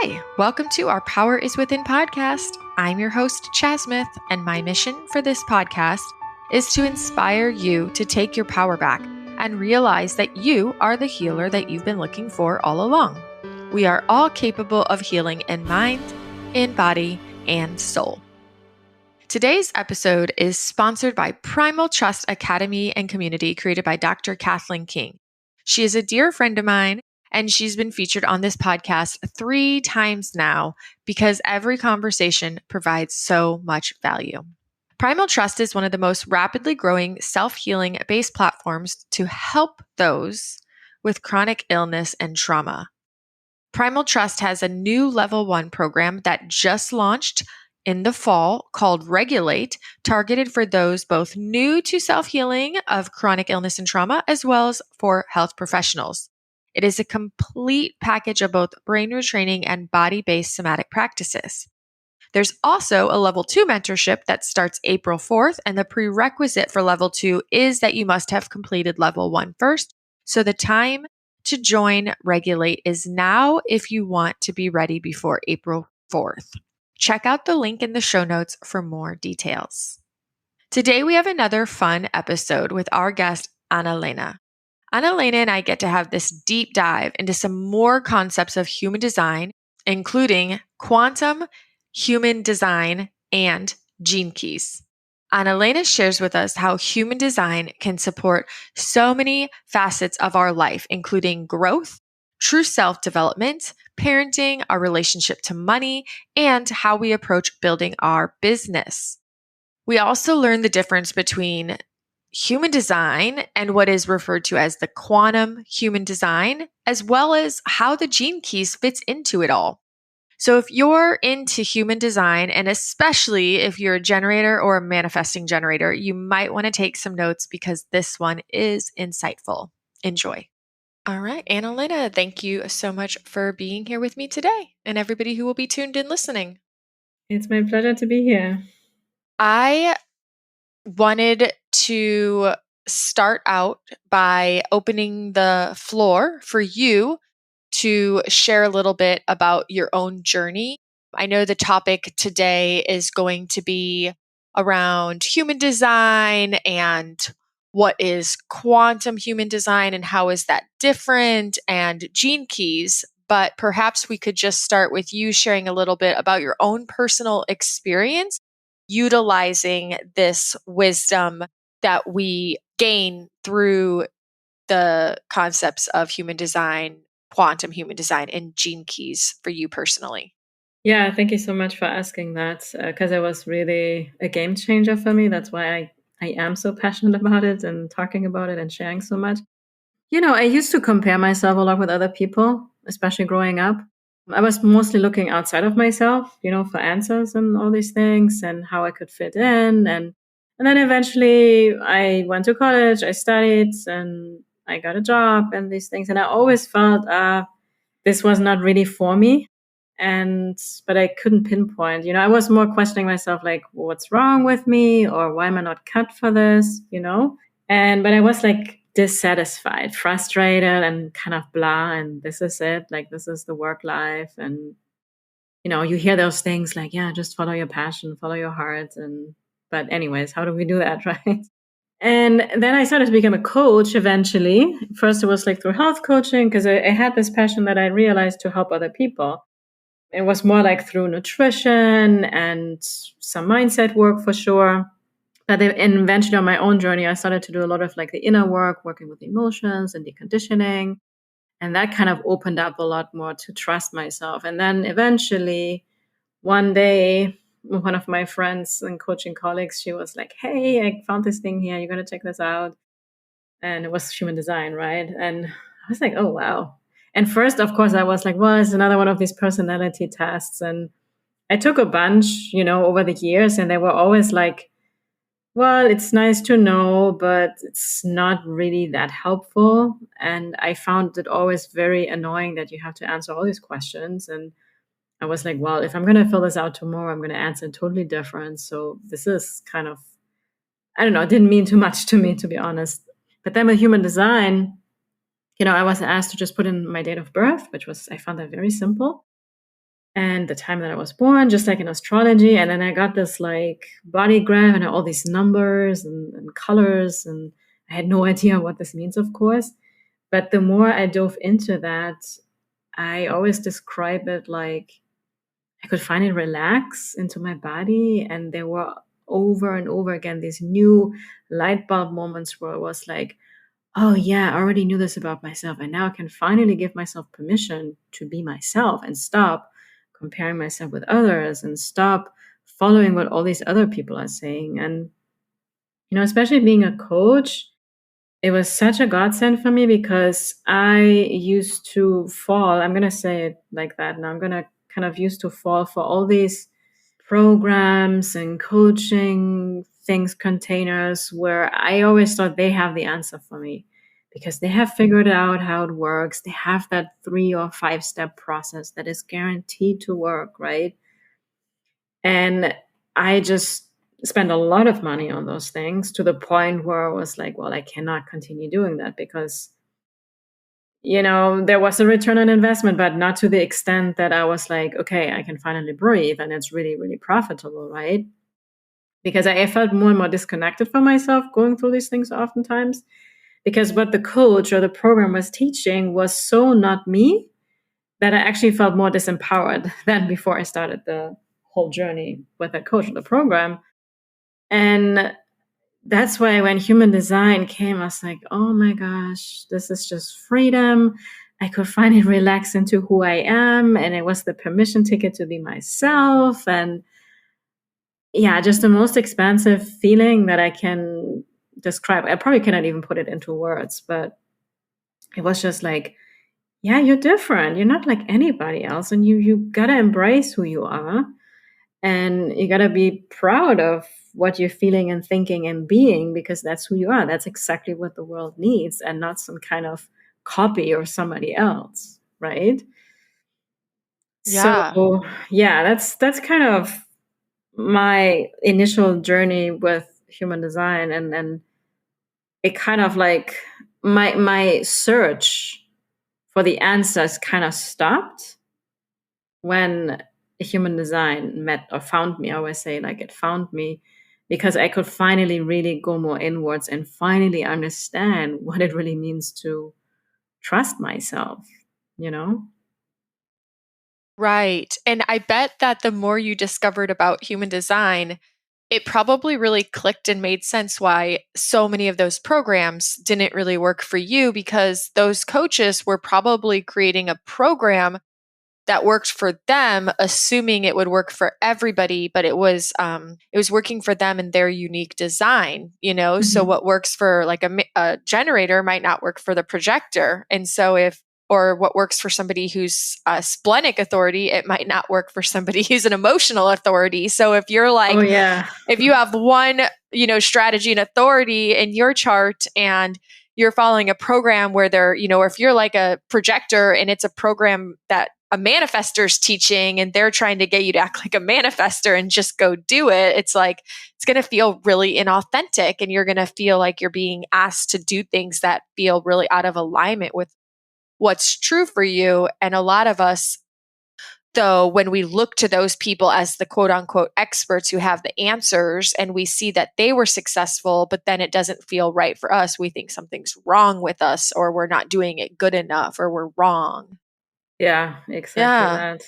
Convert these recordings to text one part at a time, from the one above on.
Hi, welcome to our Power is Within podcast. I'm your host, Chasmith, and my mission for this podcast is to inspire you to take your power back and realize that you are the healer that you've been looking for all along. We are all capable of healing in mind, in body, and soul. Today's episode is sponsored by Primal Trust Academy and Community, created by Dr. Cathleen King. She is a dear friend of mine, and she's been featured on this podcast 3 times now because every conversation provides so much value. Primal Trust is one of the most rapidly growing self-healing based platforms to help those with chronic illness and trauma. Primal Trust has a new level 1 program that just launched in the fall called Regulate, targeted for those both new to self-healing of chronic illness and trauma, as well as for health professionals. It is a complete package of both brain retraining and body-based somatic practices. There's also a level 2 mentorship that starts April 4th, and the prerequisite for level 2 is that you must have completed level 1 first. So the time to join Regulate is now if you want to be ready before April 4th. Check out the link in the show notes for more details. Today we have another fun episode with our guest, Analena. Analena and I get to have this deep dive into some more concepts of human design, including quantum, human design, and gene keys. Analena shares with us how human design can support so many facets of our life, including growth, true self-development, parenting, our relationship to money, and how we approach building our business. We also learn the difference between human design and what is referred to as the quantum human design, as well as how the gene keys fits into it all. So if you're into human design, and especially if you're a generator or a manifesting generator, you might want to take some notes because this one is insightful. Enjoy. All right, Analena, thank you so much for being here with me today and everybody who will be tuned in listening. It's my pleasure to be here. I wanted to start out by opening the floor for you to share a little bit about your own journey. I know the topic today is going to be around human design and what is quantum human design and how is that different, and gene keys. But perhaps we could just start with you sharing a little bit about your own personal experience utilizing this wisdom that we gain through the concepts of human design, quantum human design, and gene keys for you personally. Yeah, thank you so much for asking that, because it was really a game changer for me. That's why I am so passionate about it and talking about it and sharing so much. I used to compare myself a lot with other people, especially growing up. I was mostly looking outside of myself, for answers and all these things and how I could fit in. And then eventually I went to college, I studied, and I got a job and these things. And I always felt this was not really for me. But I couldn't pinpoint, I was more questioning myself, like, what's wrong with me, or why am I not cut for this, but I was like dissatisfied, frustrated, and kind of blah. And this is it. Like, this is the work life. And, you hear those things like, yeah, just follow your passion, follow your heart. But anyways, how do we do that? Right. And then I started to become a coach eventually. First, it was like through health coaching, because I had this passion that I realized to help other people. It was more like through nutrition and some mindset work for sure. But then eventually on my own journey, I started to do a lot of like the inner work, working with emotions and deconditioning. And that kind of opened up a lot more to trust myself. And then eventually one day, one of my friends and coaching colleagues, she was like, hey, I found this thing here. You're going to check this out. And it was human design, right? And I was like, oh, wow. And first, of course, I was like, well, it's another one of these personality tests. And I took a bunch, over the years, and they were always like, well, it's nice to know, but it's not really that helpful. And I found it always very annoying that you have to answer all these questions. And I was like, well, if I'm going to fill this out tomorrow, I'm going to answer totally different. So this is kind of, I don't know, it didn't mean too much to me, to be honest. But then with human design, I was asked to just put in my date of birth, which was, I found that very simple. and the time that I was born, just like in astrology. And then I got this like body graph and all these numbers and colors. And I had no idea what this means, of course. But the more I dove into that, I always describe it like I could finally relax into my body. And there were over and over again these new light bulb moments where it was like, oh, yeah, I already knew this about myself. And now I can finally give myself permission to be myself and stop comparing myself with others and stop following what all these other people are saying. And, especially being a coach, it was such a godsend for me because I used to fall. I'm going to say it like that. And I'm going to kind of used to fall for all these programs and coaching things, containers, where I always thought they have the answer for me because they have figured out how it works. They have that 3 or 5-step process that is guaranteed to work, right? And I just spent a lot of money on those things to the point where I was like, well, I cannot continue doing that because, there was a return on investment, but not to the extent that I was like, okay, I can finally breathe and it's really, really profitable, right? Because I felt more and more disconnected from myself going through these things oftentimes. Because what the coach or the program was teaching was so not me that I actually felt more disempowered than before I started the whole journey with that coach or the program. And that's why when human design came, I was like, oh my gosh, this is just freedom. I could finally relax into who I am. And it was the permission ticket to be myself. And yeah, just the most expansive feeling that I can describe. I probably cannot even put it into words, but it was just like, yeah, you're different. You're not like anybody else. And you gotta embrace who you are. And you gotta be proud of what you're feeling and thinking and being because that's who you are. That's exactly what the world needs and not some kind of copy or somebody else, right? Yeah. So yeah, that's kind of my initial journey with human design, and it kind of like my search for the answers kind of stopped when human design met or found me. I always say like it found me because I could finally really go more inwards and finally understand what it really means to trust myself, you know? Right. And I bet that the more you discovered about human design, it probably really clicked and made sense why so many of those programs didn't really work for you because those coaches were probably creating a program that worked for them, assuming it would work for everybody, but it was working for them in their unique design, So Mhm. what works for like a generator might not work for the projector, and so if or what works for somebody who's a splenic authority, it might not work for somebody who's an emotional authority. So if you're Oh like, yeah. if you have one, strategy and authority in your chart and you're following a program where or if you're like a projector and it's a program that a manifestor's teaching and they're trying to get you to act like a manifestor and just go do it, it's like, it's going to feel really inauthentic and you're going to feel like you're being asked to do things that feel really out of alignment with what's true for you. And a lot of us, though, when we look to those people as the quote unquote experts who have the answers and we see that they were successful, but then it doesn't feel right for us, we think something's wrong with us or we're not doing it good enough or we're wrong. Yeah, exactly Yeah. that.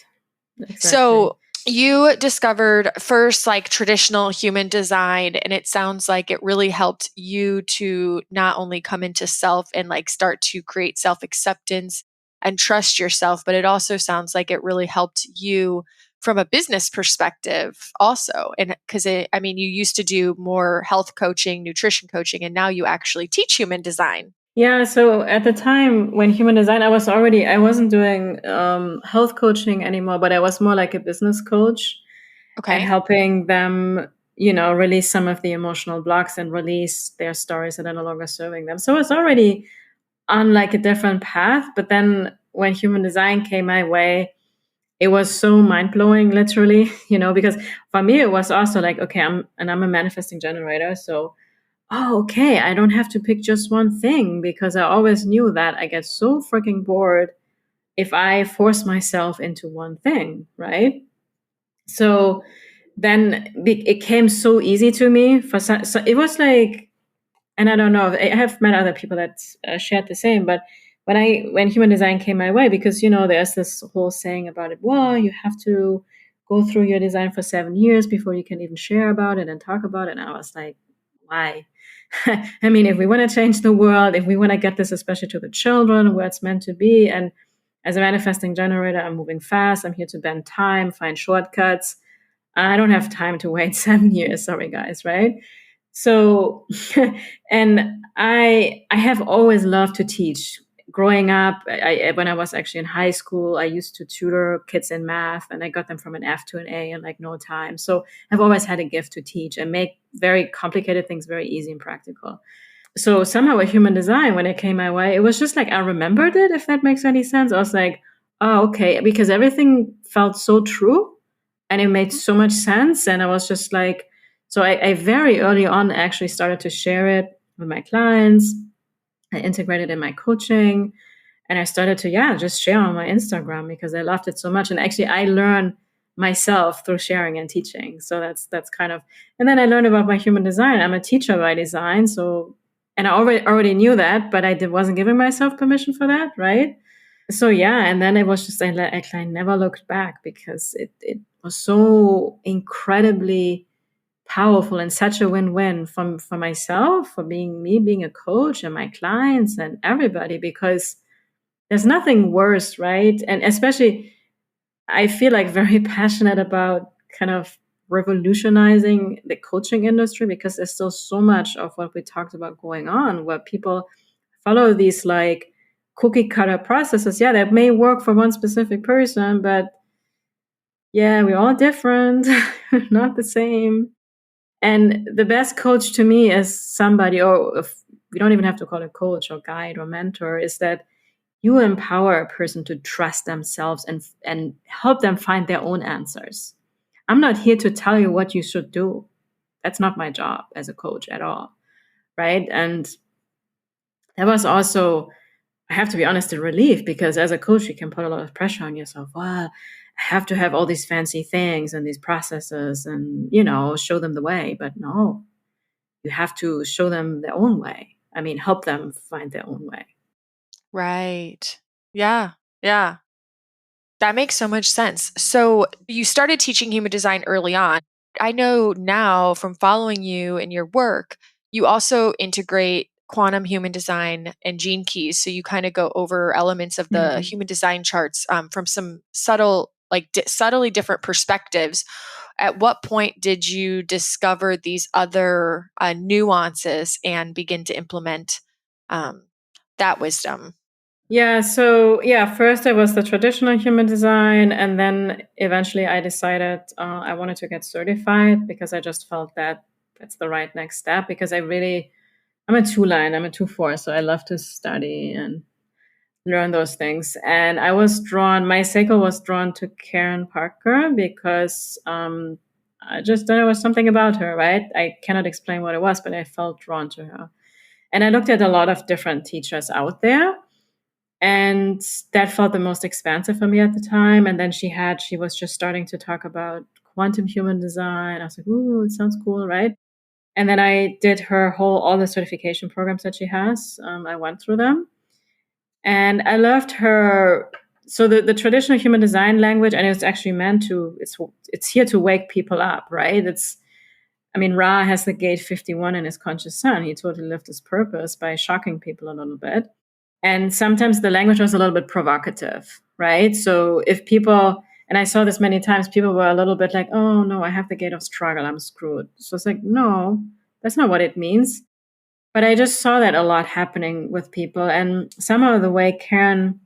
Exactly. So you discovered first like traditional human design, and it sounds like it really helped you to not only come into self and like start to create self acceptance and trust yourself, but it also sounds like it really helped you from a business perspective also. And because I mean, you used to do more health coaching, nutrition coaching, and now you actually teach human design. Yeah, so at the time when human design, I wasn't doing health coaching anymore, but I was more like a business coach and Okay. helping them, release some of the emotional blocks and release their stories that are no longer serving them. So it's already on like a different path. But then when human design came my way, it was so mind blowing, literally, because for me, it was also like, okay, I'm a manifesting generator. So oh, okay, I don't have to pick just one thing because I always knew that I get so freaking bored if I force myself into one thing, right? So then it came so easy to me. So it was like, and I don't know, I have met other people that shared the same, but when human design came my way, because, there's this whole saying about it, well, you have to go through your design for 7 years before you can even share about it and talk about it. And I was like, why? I mean, if we want to change the world, if we want to get this, especially to the children, where it's meant to be, and as a manifesting generator, I'm moving fast. I'm here to bend time, find shortcuts. I don't have time to wait 7 years. Sorry, guys, right? So, and I have always loved to teach. Growing up, when I was actually in high school, I used to tutor kids in math, and I got them from an F to an A in like no time. So I've always had a gift to teach and make very complicated things very easy and practical. So somehow with human design, when it came my way, it was just like I remembered it, if that makes any sense. I was like, oh, okay, because everything felt so true and it made so much sense. And I was just like, so I very early on actually started to share it with my clients. I integrated in my coaching, and I started to, just share on my Instagram because I loved it so much. And actually I learned myself through sharing and teaching. So that's kind of, and then I learned about my human design. I'm a teacher by design. So, and I already knew that, but I wasn't giving myself permission for that. Right. So and then it was just, I never looked back because it was so incredibly powerful and such a win-win for myself, for being a coach, and my clients and everybody, because there's nothing worse, right? And especially I feel like very passionate about kind of revolutionizing the coaching industry, because there's still so much of what we talked about going on where people follow these like cookie cutter processes. Yeah, that may work for one specific person, but we're all different, not the same. And the best coach to me is somebody, or if we don't even have to call it coach or guide or mentor, is that you empower a person to trust themselves and help them find their own answers. I'm not here to tell you what you should do. That's not my job as a coach at all. Right. And that was also, I have to be honest, a relief, because as a coach, you can put a lot of pressure on yourself. Well, I have to have all these fancy things and these processes and, show them the way. But no, you have to show them their own way. I mean, help them find their own way. Right. Yeah. Yeah. That makes so much sense. So you started teaching human design early on. I know now from following you and your work, you also integrate quantum human design and gene keys. So you kind of go over elements of the human design charts from some subtle, subtly different perspectives. At what point did you discover these other nuances and begin to implement that wisdom? Yeah. So first it was the traditional human design, and then eventually I decided I wanted to get certified, because I just felt that that's the right next step. Because I'm a 2-line, I'm a 2-4, so I love to study and learn those things. And my cycle was drawn to Karen Parker because I just thought there was something about her, right? I cannot explain what it was, but I felt drawn to her. And I looked at a lot of different teachers out there, and that felt the most expansive for me at the time. And then she was just starting to talk about quantum human design. I was like, ooh, it sounds cool, right? And then I did all the certification programs that she has. I went through them, and I loved her. So the traditional human design language, and it's actually it's here to wake people up, right? Ra has the gate 51 in his conscious sun. He totally lived his purpose by shocking people a little bit. And sometimes the language was a little bit provocative, right? So if people, and I saw this many times, people were a little bit like, oh no, I have the gate of struggle, I'm screwed. So it's like, no, that's not what it means. But I just saw that a lot happening with people. And somehow the way Karen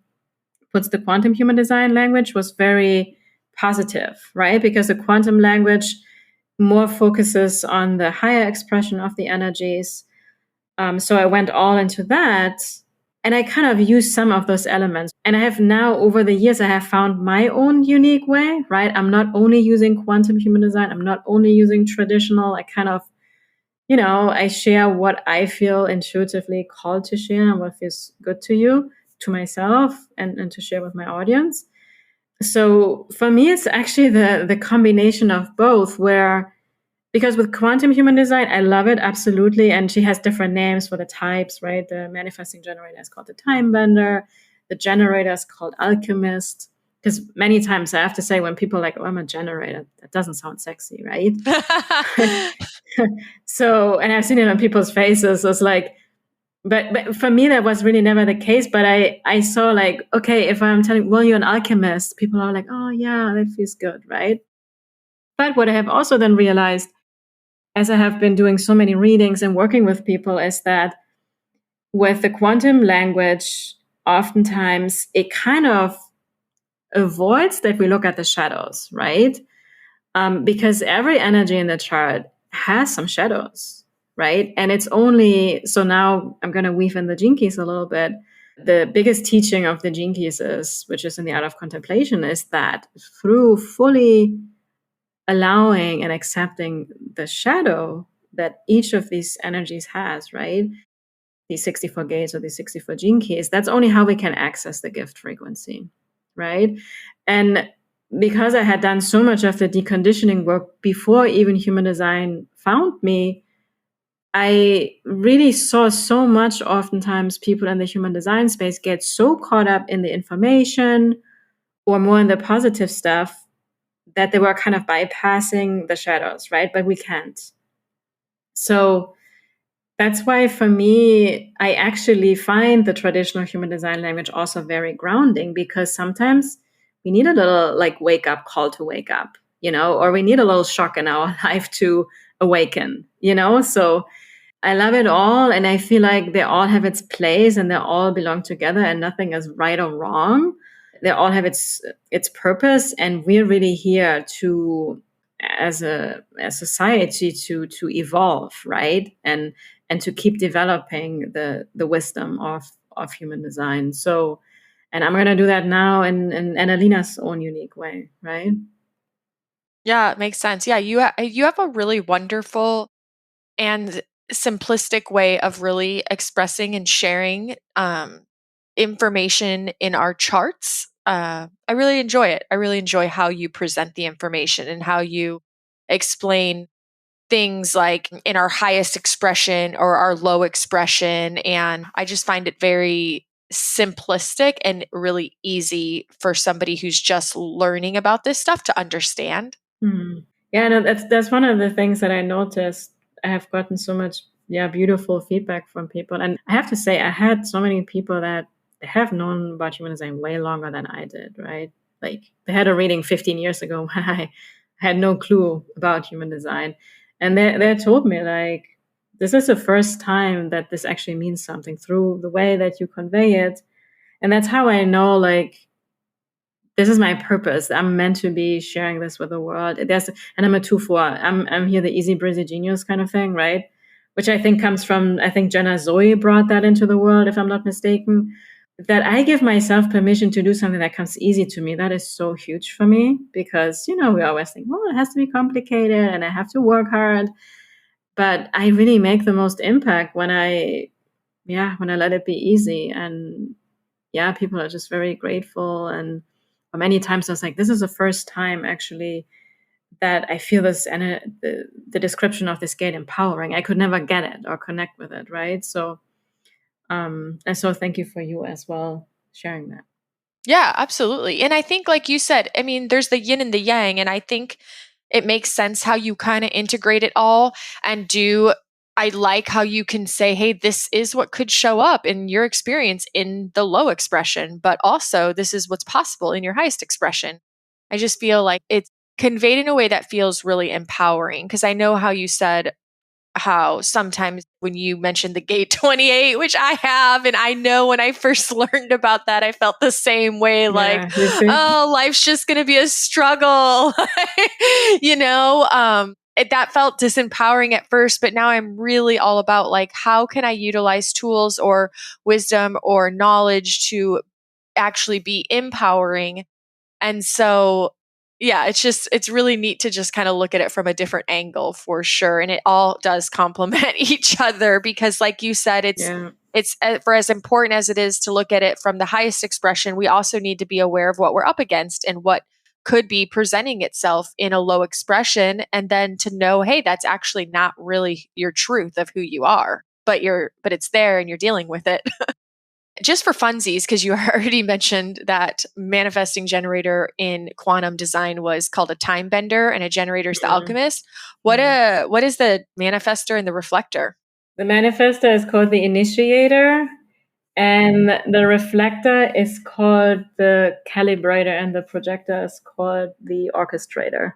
puts the quantum human design language was very positive, right? Because the quantum language more focuses on the higher expression of the energies. So I went all into that. And I kind of use some of those elements. And I have now, over the years, I have found my own unique way, right? I'm not only using quantum human design. I'm not only using traditional. I kind of, I share what I feel intuitively called to share and what feels good to you. to myself and to share with my audience. So for me, it's actually the combination of both, where, because with quantum human design, I love it, absolutely. And she has different names for the types, right? The manifesting generator is called the time bender. The generator is called alchemist. Because many times I have to say, when people are like, oh, I'm a generator, that doesn't sound sexy, right? So, and I've seen it on people's faces. It's like, but for me, that was really never the case. But I saw like, okay, if I'm telling, well, you're an alchemist, people are like, oh yeah, that feels good, right? But what I have also then realized, as I have been doing so many readings and working with people, is that with the quantum language, oftentimes it kind of avoids that we look at the shadows, right? Because every energy in the chart has some shadows, right? And it's only, so now I'm going to weave in the Gene Keys a little bit. The biggest teaching of the Gene Keys is, which is in the art of contemplation, is that through fully allowing and accepting the shadow that each of these energies has, right? These 64 gates or these 64 gene keys, that's only how we can access the gift frequency, right? And because I had done so much of the deconditioning work before even human design found me, I really saw so much, oftentimes people in the human design space get so caught up in the information or more in the positive stuff that they were kind of bypassing the shadows, right? But we can't. So that's why for me, I actually find the traditional human design language also very grounding, because sometimes we need a little like wake up call to wake up, or we need a little shock in our life to awaken, So I love it all. And I feel like they all have its place and they all belong together and nothing is right or wrong. They all have its purpose. And we're really here to, as a society, to evolve, right? And to keep developing the wisdom of human design. So, and I'm going to do that now in Analena's own unique way, right? Yeah, it makes sense. Yeah, you have a really wonderful and simplistic way of really expressing and sharing information in our charts. I really enjoy it. I really enjoy how you present the information and how you explain things like in our highest expression or our low expression. And I just find it very simplistic and really easy for somebody who's just learning about this stuff to understand. Mm. Yeah, no, that's one of the things that I noticed. I have gotten so much, beautiful feedback from people. And I have to say, I had so many people that have known about human design way longer than I did, right? Like they had a reading 15 years ago when I had no clue about human design. And they told me like, this is the first time that this actually means something through the way that you convey it. And that's how I know, like, this is my purpose. I'm meant to be sharing this with the world. And I'm a 2/4. I'm here the easy breezy genius kind of thing, right? Which I think comes from, I think Jenna Zoe brought that into the world, if I'm not mistaken. That I give myself permission to do something that comes easy to me. That is so huge for me, because we always think, well, it has to be complicated and I have to work hard. But I really make the most impact when I let it be easy. And people are just very grateful. And many times I was like, this is the first time actually that I feel this, and the description of this gate empowering. I could never get it or connect with it, right? So, and so thank you for you as well sharing that. Yeah, absolutely. And I think, like you said, I mean, there's the yin and the yang, and I think it makes sense how you kind of integrate it all and do. I like how you can say, hey, this is what could show up in your experience in the low expression, but also this is what's possible in your highest expression. I just feel like it's conveyed in a way that feels really empowering, because I know how you said how sometimes when you mentioned the gate 28, which I have, and I know when I first learned about that, I felt the same way, like, oh, life's just going to be a struggle. That felt disempowering at first, but now I'm really all about like, how can I utilize tools or wisdom or knowledge to actually be empowering? And so yeah, it's really neat to just kind of look at it from a different angle for sure. And it all does complement each other because like you said, it's for as important as it is to look at it from the highest expression, we also need to be aware of what we're up against and what could be presenting itself in a low expression. And then to know, hey, that's actually not really your truth of who you are, but it's there and you're dealing with it. Just for funsies, because you already mentioned that manifesting generator in quantum design was called a time bender and a generator is the alchemist. What is the manifester and the reflector? The manifester is called the initiator, and the reflector is called the calibrator, and the projector is called the orchestrator.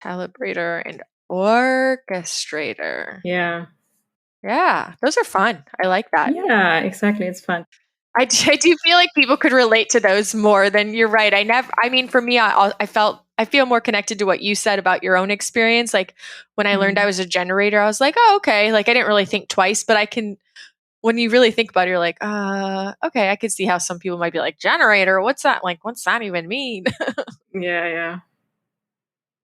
Calibrator and orchestrator. Yeah. Yeah, those are fun. I like that. Yeah, exactly. It's fun. I do feel like people could relate to those more than you're right. I mean, for me, I feel more connected to what you said about your own experience. Like when I learned I was a generator, I was like, oh, okay. Like I didn't really think twice, but when you really think about it, you're like, okay, I could see how some people might be like, generator, what's that? Like, what's that even mean? Yeah.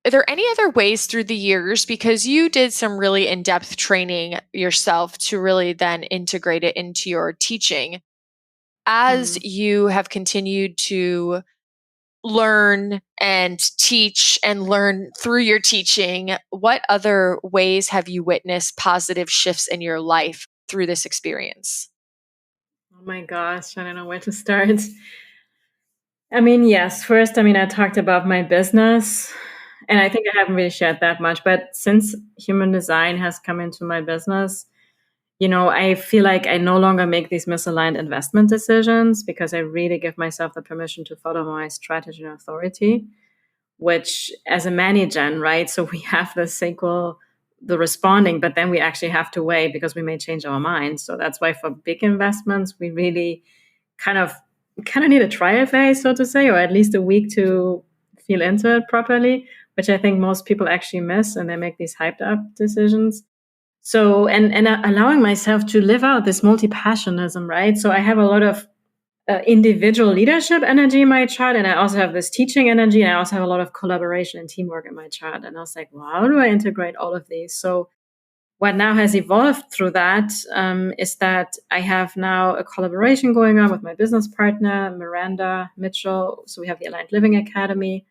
Are there any other ways through the years, because you did some really in-depth training yourself to really then integrate it into your teaching? As you have continued to learn and teach and learn through your teaching, what other ways have you witnessed positive shifts in your life through this experience? Oh my gosh, I don't know where to start. I mean, yes, first, I talked about my business, and I think I haven't really shared that much, but since human design has come into my business, I feel like I no longer make these misaligned investment decisions because I really give myself the permission to follow my strategy and authority, which as a mani-gen, right? So we have the sequel, the responding, but then we actually have to wait because we may change our minds. So that's why for big investments, we really kind of need a trial phase, so to say, or at least a week to feel into it properly, which I think most people actually miss, and they make these hyped up decisions. So, and allowing myself to live out this multi-passionism, right? So I have a lot of individual leadership energy in my chart, and I also have this teaching energy, and I also have a lot of collaboration and teamwork in my chart. And I was like, well, how do I integrate all of these? So what now has evolved through that is that I have now a collaboration going on with my business partner, Miranda Mitchell. So we have the Aligned Living Academy,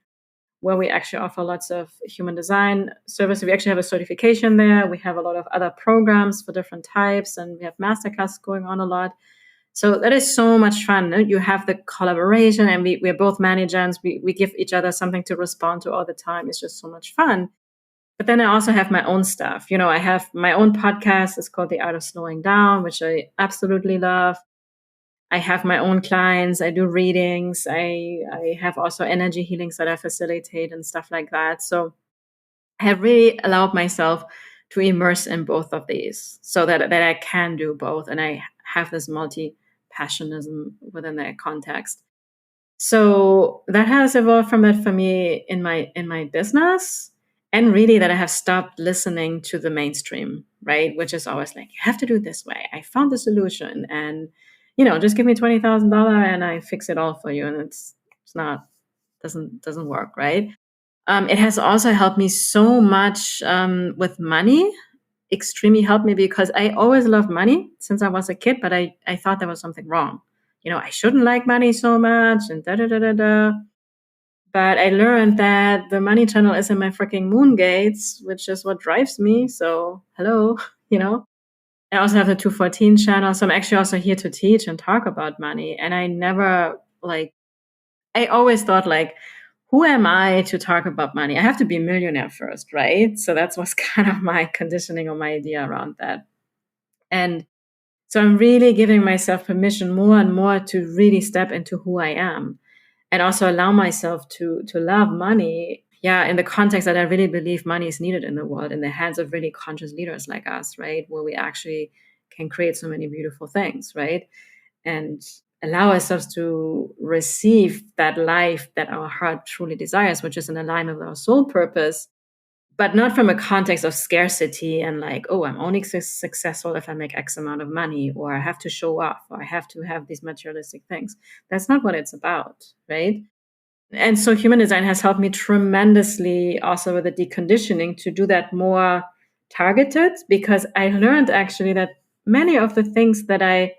where we actually offer lots of human design services. We actually have a certification there. We have a lot of other programs for different types, and we have masterclasses going on a lot. So that is so much fun. No? You have the collaboration, and we're both managers. We give each other something to respond to all the time. It's just so much fun. But then I also have my own stuff. I have my own podcast. It's called The Art of Slowing Down, which I absolutely love. I have my own clients. I do readings. I have also energy healings that I facilitate and stuff like that. So I have really allowed myself to immerse in both of these so that I can do both. And I have this multi-passionism within that context. So that has evolved from that for me in my business. And really that I have stopped listening to the mainstream, right? Which is always like, you have to do it this way. I found the solution, and, just give me $20,000 and I fix it all for you. And it's not, doesn't work, right? It has also helped me so much with money, extremely helped me, because I always loved money since I was a kid, but I thought there was something wrong. I shouldn't like money so much and da-da-da-da-da. But I learned that the money channel is in my freaking moon gates, which is what drives me. So, hello, I also have the 214 channel. So I'm actually also here to teach and talk about money. And I never I always thought who am I to talk about money? I have to be a millionaire first, right? So that was kind of my conditioning or my idea around that. And so I'm really giving myself permission more and more to really step into who I am, and also allow myself to love money. Yeah, in the context that I really believe money is needed in the world, in the hands of really conscious leaders like us, right? Where we actually can create so many beautiful things, right? And allow ourselves to receive that life that our heart truly desires, which is in alignment with our soul purpose, but not from a context of scarcity and oh, I'm only successful if I make X amount of money, or I have to show off, or I have to have these materialistic things. That's not what it's about, right? And so human design has helped me tremendously also with the deconditioning to do that more targeted, because I learned actually that many of the things that I,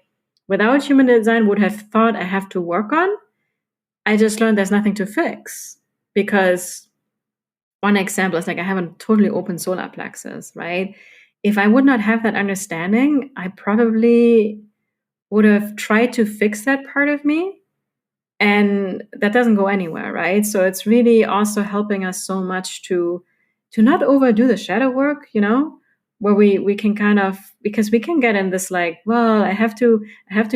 without human design, would have thought I have to work on, I just learned there's nothing to fix. Because one example is like I have a totally open solar plexus, right? If I would not have that understanding, I probably would have tried to fix that part of me, and that doesn't go anywhere, right? So it's really also helping us so much to not overdo the shadow work, where we can kind of, because we can get in this like, well, I have to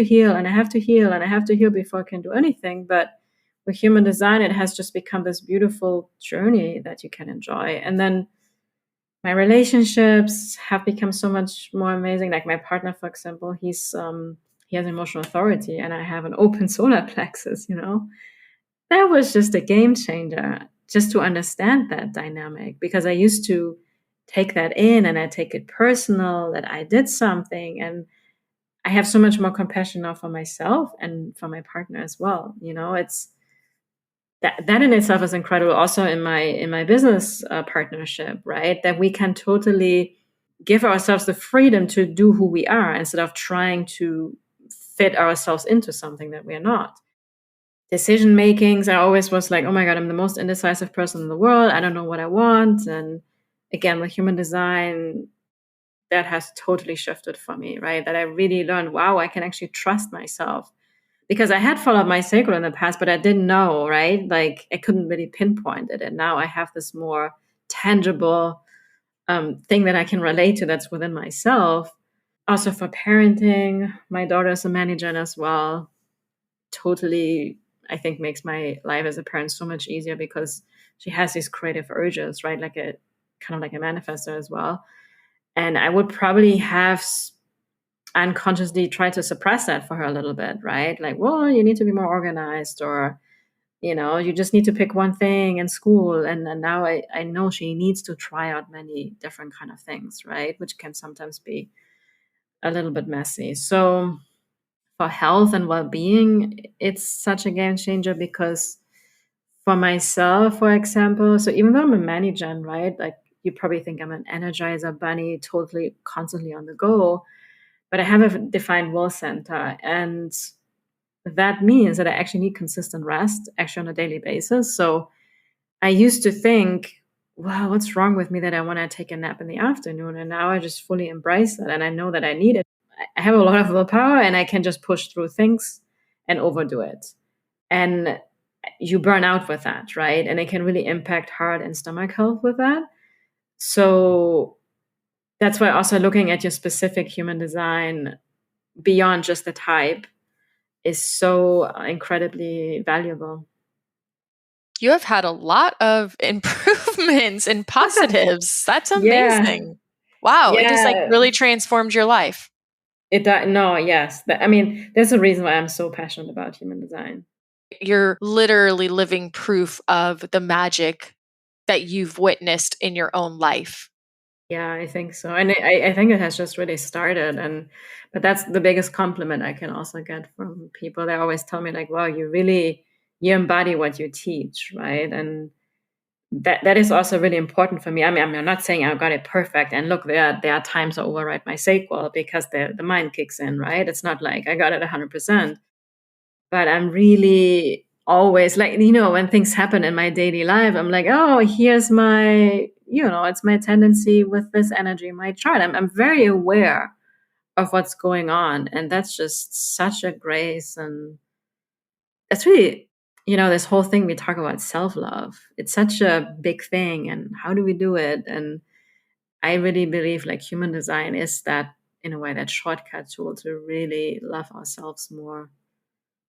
heal, and I have to heal, and I have to heal before I can do anything. But with human design, it has just become this beautiful journey that you can enjoy. And then my relationships have become so much more amazing. Like my partner, for example, he has emotional authority, and I have an open solar plexus. That was just a game changer, just to understand that dynamic, because I used to take that in and I take it personal that I did something. And I have so much more compassion now for myself and for my partner as well. It's that in itself is incredible. Also in my business partnership, right? That we can totally give ourselves the freedom to do who we are instead of trying to fit ourselves into something that we're not. Decision makings, I always was like, oh my God, I'm the most indecisive person in the world. I don't know what I want. And again, with human design, that has totally shifted for me, right? That I really learned, wow, I can actually trust myself, because I had followed my sacral in the past, but I didn't know, right? Like I couldn't really pinpoint it. And now I have this more tangible thing that I can relate to that's within myself. Also for parenting, my daughter's a manager as well. Totally, I think, makes my life as a parent so much easier, because she has these creative urges, right? Like a kind of like a manifestor as well. And I would probably have unconsciously tried to suppress that for her a little bit, right? Like, well, you need to be more organized, or you just need to pick one thing in school. And now I know she needs to try out many different kind of things, right? Which can sometimes be a little bit messy. So for health and well-being, it's such a game changer, because for myself, for example, so even though I'm a mani-gen, right? Like you probably think I'm an energizer bunny, totally constantly on the go, but I have a defined will center. And that means that I actually need consistent rest actually on a daily basis. So I used to think, wow, what's wrong with me that I want to take a nap in the afternoon? And now I just fully embrace that. And I know that I need it. I have a lot of willpower, and I can just push through things and overdo it. And you burn out with that, right? And it can really impact heart and stomach health with that. So that's why also looking at your specific human design beyond just the type is so incredibly valuable. You have had a lot of improvements and positives. That's Yeah. amazing. Wow. It just like Yeah. really transformed your life. It does. No, yes. I mean, there's a reason why I'm so passionate about human design. You're literally living proof of the magic that you've witnessed in your own life. Yeah, I think so. And I think it has just really started. But that's the biggest compliment I can also get from people. They always tell me like, wow, you embody what you teach, right? And that is also really important for me. I mean, I'm not saying I got it perfect. And look, there are times I override my sacral because the mind kicks in, right? It's not like I got it 100%. But I'm really always like, when things happen in my daily life, I'm like, oh, here's my, it's my tendency with this energy in my chart. I'm very aware of what's going on. And that's just such a grace. And that's really, this whole thing we talk about self-love. It's such a big thing. And how do we do it? And I really believe like human design is that, in a way, that shortcut tool to really love ourselves more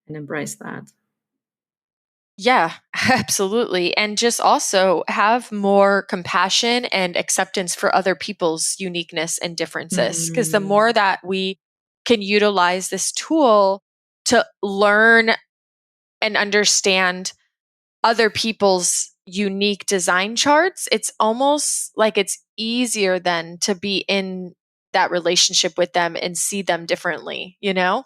and embrace that. Yeah, absolutely. And just also have more compassion and acceptance for other people's uniqueness and differences. Because the Mm. more that we can utilize this tool to learn and understand other people's unique design charts, it's almost like it's easier then to be in that relationship with them and see them differently, you know?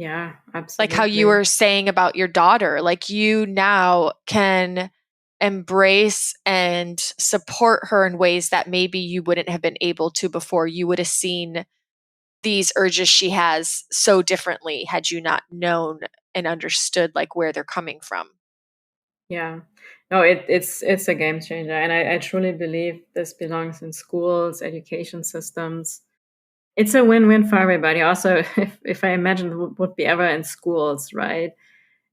Yeah, Like how you absolutely. were saying about your daughter, like you now can embrace and support her in ways that maybe you wouldn't have been able to before. You would have seen these urges she has so differently had you not known and understood like where they're coming from. Yeah. No, it's a game changer. And I truly believe this belongs in schools, education systems. It's a win-win for everybody. Also, if I imagine it would be ever in schools, right?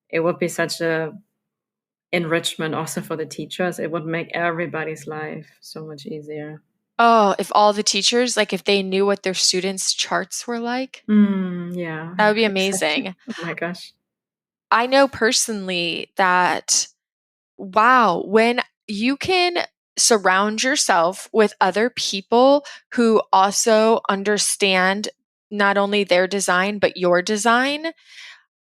It would be such a enrichment also for the teachers. It would make everybody's life so much easier. Oh, if all the teachers, like if they knew what their students' charts were like, Yeah, that would be exactly. amazing. Oh my gosh. I know personally that, wow, when you can surround yourself with other people who also understand not only their design, but your design,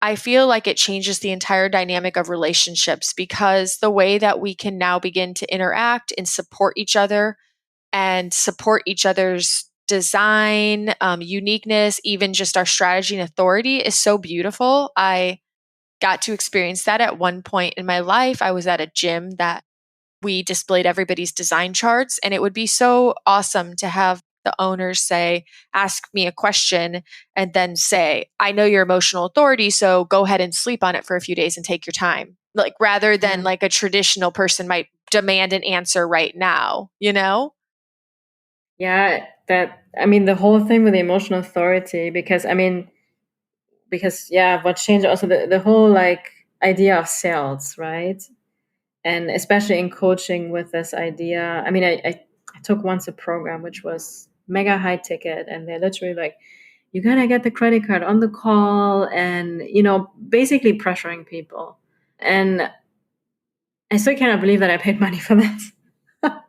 I feel like it changes the entire dynamic of relationships because the way that we can now begin to interact and support each other and support each other's design, uniqueness, even just our strategy and authority is so beautiful. I got to experience that at one point in my life. I was at a gym that we displayed everybody's design charts, and it would be so awesome to have the owners say, ask me a question, and then say, I know your emotional authority, so go ahead and sleep on it for a few days and take your time. Like rather than Yeah. like a traditional person might demand an answer right now, you know? Yeah, that I mean the whole thing with the emotional authority, because yeah, what changed also the whole like idea of sales, right? And especially in coaching with this idea. I took once a program which was mega high ticket, and they're literally like, you gotta get the credit card on the call, and basically pressuring people. And I still cannot believe that I paid money for that.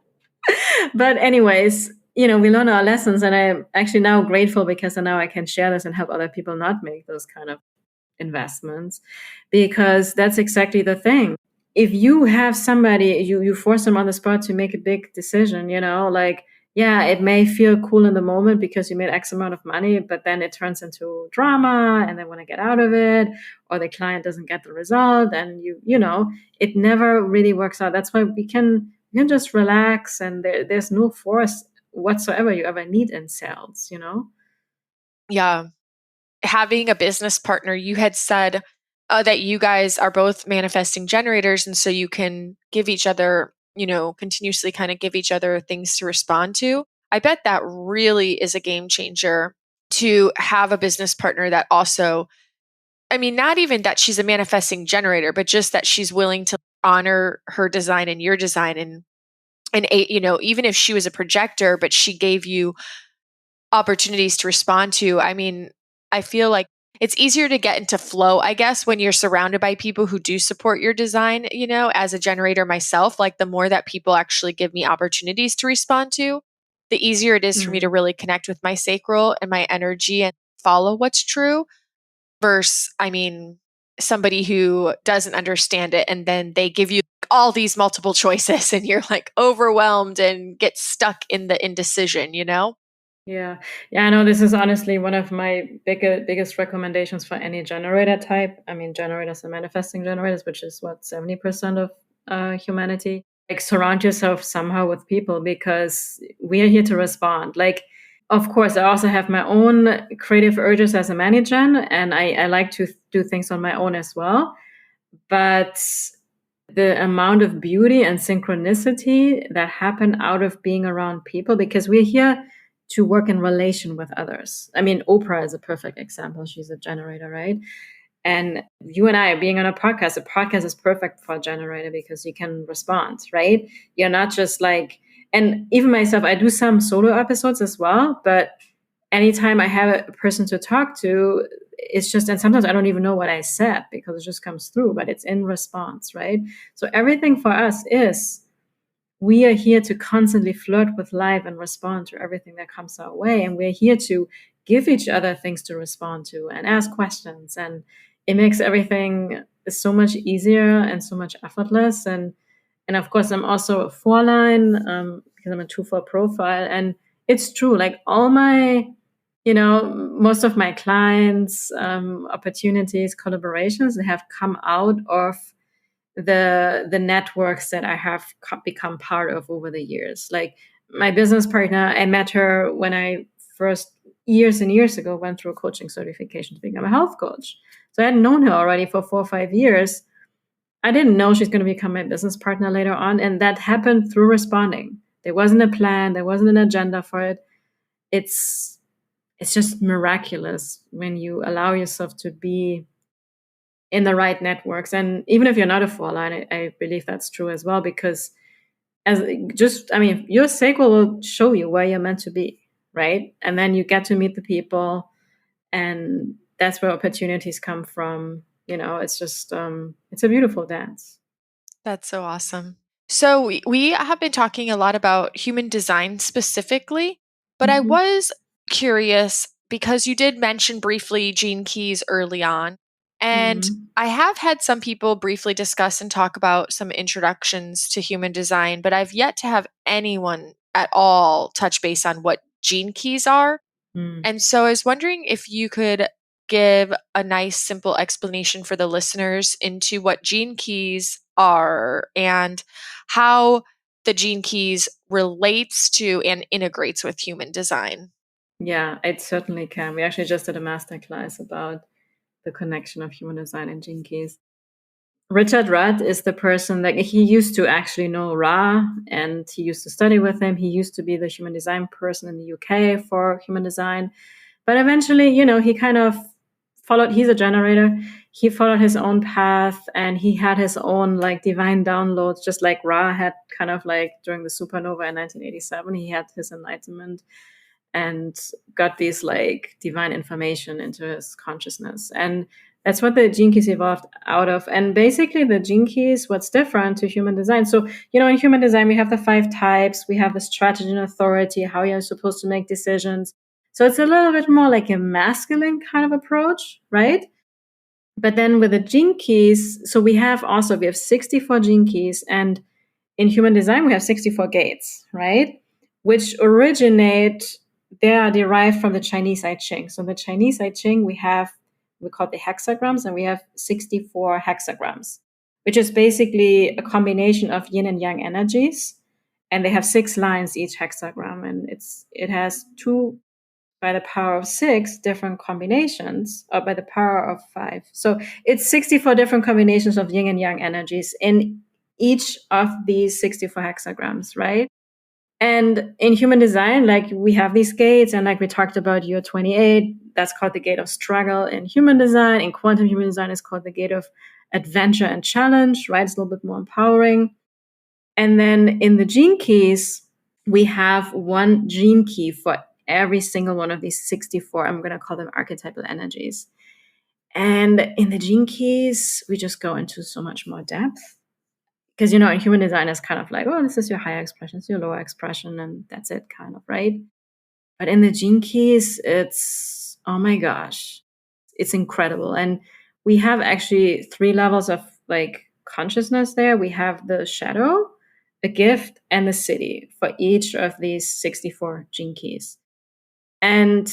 But anyways, we learn our lessons, and I'm actually now grateful because now I can share this and help other people not make those kind of investments, because that's exactly the thing. If you have somebody, you force them on the spot to make a big decision, like, yeah, it may feel cool in the moment because you made X amount of money, but then it turns into drama and they want to get out of it, or the client doesn't get the result, and it never really works out. That's why we can just relax, and there's no force whatsoever you ever need in sales. Yeah. Having a business partner, you had said that you guys are both manifesting generators. And so you can give each other, continuously kind of give each other things to respond to. I bet that really is a game changer to have a business partner that also, I mean, not even that she's a manifesting generator, but just that she's willing to honor her design and your design. Even if she was a projector, but she gave you opportunities to respond to. I mean, I feel like it's easier to get into flow, I guess, when you're surrounded by people who do support your design, as a generator myself, like the more that people actually give me opportunities to respond to, the easier it is for me to Mhm. really connect with my sacral and my energy and follow what's true versus, I mean, somebody who doesn't understand it and then they give you all these multiple choices and you're like overwhelmed and get stuck in the indecision. Yeah. Yeah, I know this is honestly one of my biggest recommendations for any generator type. I mean, generators and manifesting generators, which is what, 70% of humanity. Like, surround yourself somehow with people, because we are here to respond. Like, of course, I also have my own creative urges as a manager, and I like to do things on my own as well. But the amount of beauty and synchronicity that happen out of being around people, because we're here to work in relation with others. I mean, Oprah is a perfect example. She's a generator, right? And you and I being on a podcast is perfect for a generator because you can respond, right? You're not just like, and even myself, I do some solo episodes as well, but anytime I have a person to talk to, it's just, and sometimes I don't even know what I said because it just comes through, but it's in response, right? So everything for us is, we are here to constantly flirt with life and respond to everything that comes our way. And we're here to give each other things to respond to and ask questions. And it makes everything so much easier and so much effortless. And of course, I'm also a 4-line, because I'm a 2-4 profile. And it's true, like all my most of my clients, opportunities, collaborations, they have come out of the networks that I have become part of over the years. Like my business partner, I met her when I first years and years ago went through a coaching certification to become a health coach. So I had known her already for 4 or 5 years. I didn't know she's going to become my business partner later on. And that happened through responding. There wasn't a plan. There wasn't an agenda for it. It's just miraculous when you allow yourself to be in the right networks. And even if you're not a four line, I believe that's true as well, because your sacral will show you where you're meant to be, right? And then you get to meet the people, and that's where opportunities come from. It's just, it's a beautiful dance. That's so awesome. So we have been talking a lot about human design specifically, but I was curious because you did mention briefly gene keys early on. And I have had some people briefly discuss and talk about some introductions to human design, but I've yet to have anyone at all touch base on what gene keys are. And so I was wondering if you could give a nice, simple explanation for the listeners into what gene keys are and how the gene keys relates to and integrates with human design. Yeah, it certainly can. We actually just did a masterclass about the connection of human design and gene keys. Richard Rudd is the person that he used to actually know Ra, and he used to study with him. He used to be the human design person in the UK for human design. But eventually, he kind of followed, he's a generator. He followed his own path, and he had his own like divine downloads, just like Ra had kind of like during the supernova in 1987, he had his enlightenment and got these like divine information into his consciousness. And that's what the gene keys evolved out of. And basically the gene keys, what's different to human design. So, in human design, we have the 5 types, we have the strategy and authority, how you're supposed to make decisions. So it's a little bit more like a masculine kind of approach, right? But then with the gene keys, so we have 64 gene keys, and in human design, we have 64 gates, right? Which they are derived from the Chinese I Ching. So in the Chinese I Ching, we call it the hexagrams, and we have 64 hexagrams, which is basically a combination of yin and yang energies. And they have 6 lines each hexagram, and it has 2 by the power of 6 different combinations, or by the power of 5. So it's 64 different combinations of yin and yang energies in each of these 64 hexagrams, right? And in human design, like we have these gates, and like we talked about, year 28, that's called the gate of struggle in human design. In quantum human design, it's called the gate of adventure and challenge, right? It's a little bit more empowering. And then in the gene keys, we have one gene key for every single one of these 64. I'm going to call them archetypal energies. And in the gene keys, we just go into so much more depth. Because, in human design, it's kind of like, oh, this is your higher expression, it's your lower expression, and that's it, kind of, right? But in the gene keys, it's, oh my gosh, it's incredible. And we have actually 3 levels of like consciousness there. We have the shadow, the gift, and the city for each of these 64 gene keys. And